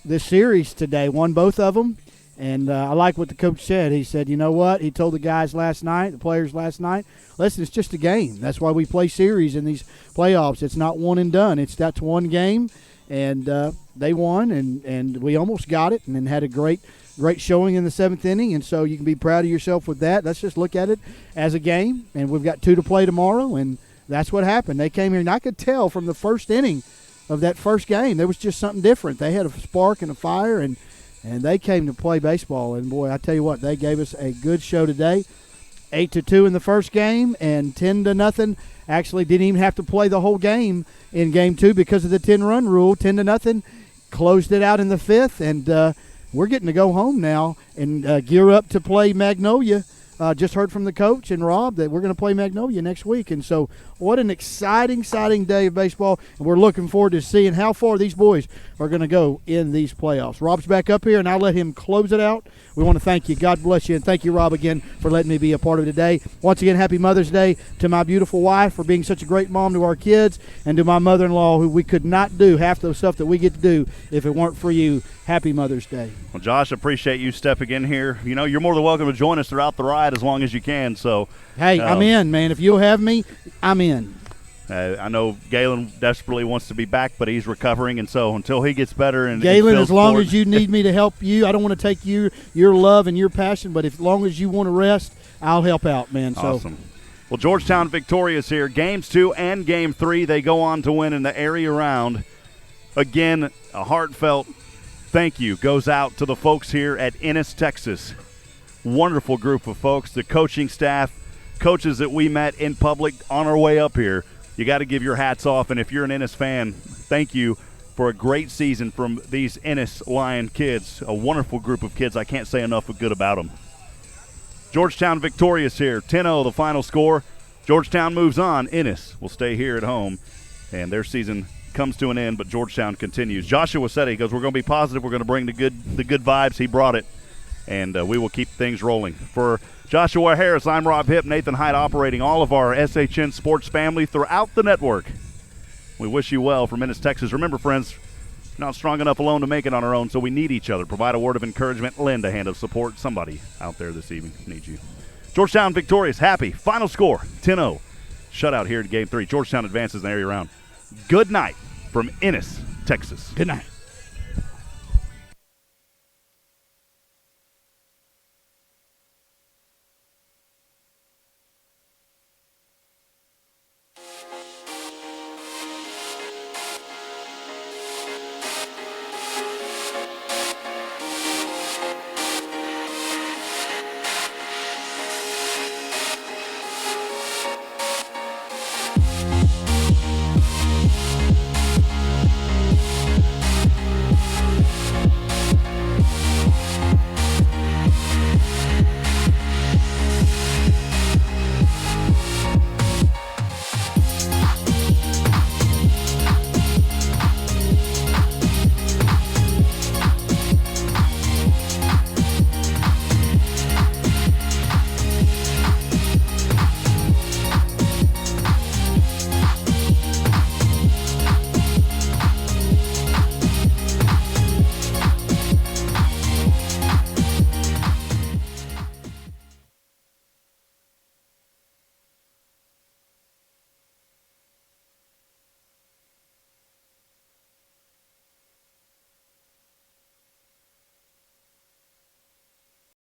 this series today. Won both of them. And I like what the coach said. He said, you know what? He told the guys last night, the players last night, listen, it's just a game. That's why we play series in these playoffs. It's not one and done. That's one game. And they won, and we almost got it and then had a great showing in the 7th inning. And so you can be proud of yourself with that. Let's just look at it as a game. And we've got 2 to play tomorrow, and that's what happened. They came here, and I could tell from the first inning of that first game there was just something different. They had a spark and a fire, and they came to play baseball. And, boy, I tell you what, they gave us a good show today. 8-2 in the first game and 10-0. Actually didn't even have to play the whole game in Game 2 because of the 10-run rule. 10-0. Closed it out in the 5th, and we're getting to go home now and gear up to play Magnolia. Just heard from the coach and Rob that we're going to play Magnolia next week. And so what an exciting day of baseball. And we're looking forward to seeing how far these boys are going to go in these playoffs. Rob's back up here, and I'll let him close it out. We want to thank you. God bless you. And thank you, Rob, again for letting me be a part of it today. Once again, happy Mother's Day to my beautiful wife for being such a great mom to our kids, and to my mother-in-law, who we could not do half the stuff that we get to do if it weren't for you. Happy Mother's Day. Well, Josh, appreciate you stepping in here. You know, you're more than welcome to join us throughout the ride as long as you can. So, hey, I'm in, man. If you'll have me, I'm in. I know Galen desperately wants to be back, but he's recovering, and so until he gets better and Galen, as long as you need me to help you, I don't want to take your love and your passion, but as long as you want to rest, I'll help out, man. Awesome. Well, Georgetown victorious here. Games 2 and Game 3, they go on to win in the area round. Again, a heartfelt thank you goes out to the folks here at Ennis, Texas. Wonderful group of folks, the coaching staff, coaches that we met in public on our way up here. You got to give your hats off, and if you're an Ennis fan, thank you for a great season from these Ennis Lion kids. A wonderful group of kids. I can't say enough good about them. Georgetown victorious here, 10-0 the final score. Georgetown moves on. Ennis will stay here at home, and their season comes to an end, but Georgetown continues. Joshua said, he goes, we're going to be positive. We're going to bring the good vibes. He brought it, and we will keep things rolling. For Joshua Harris, I'm Rob Hipp, Nathan Hyde operating all of our SHN sports family throughout the network. We wish you well from Ennis, Texas. Remember, friends, we're not strong enough alone to make it on our own, so we need each other. Provide a word of encouragement, lend a hand of support. Somebody out there this evening needs you. Georgetown victorious, happy. Final score, 10-0. Shutout here at Game 3. Georgetown advances in the area round. Good night from Ennis, Texas. Good night.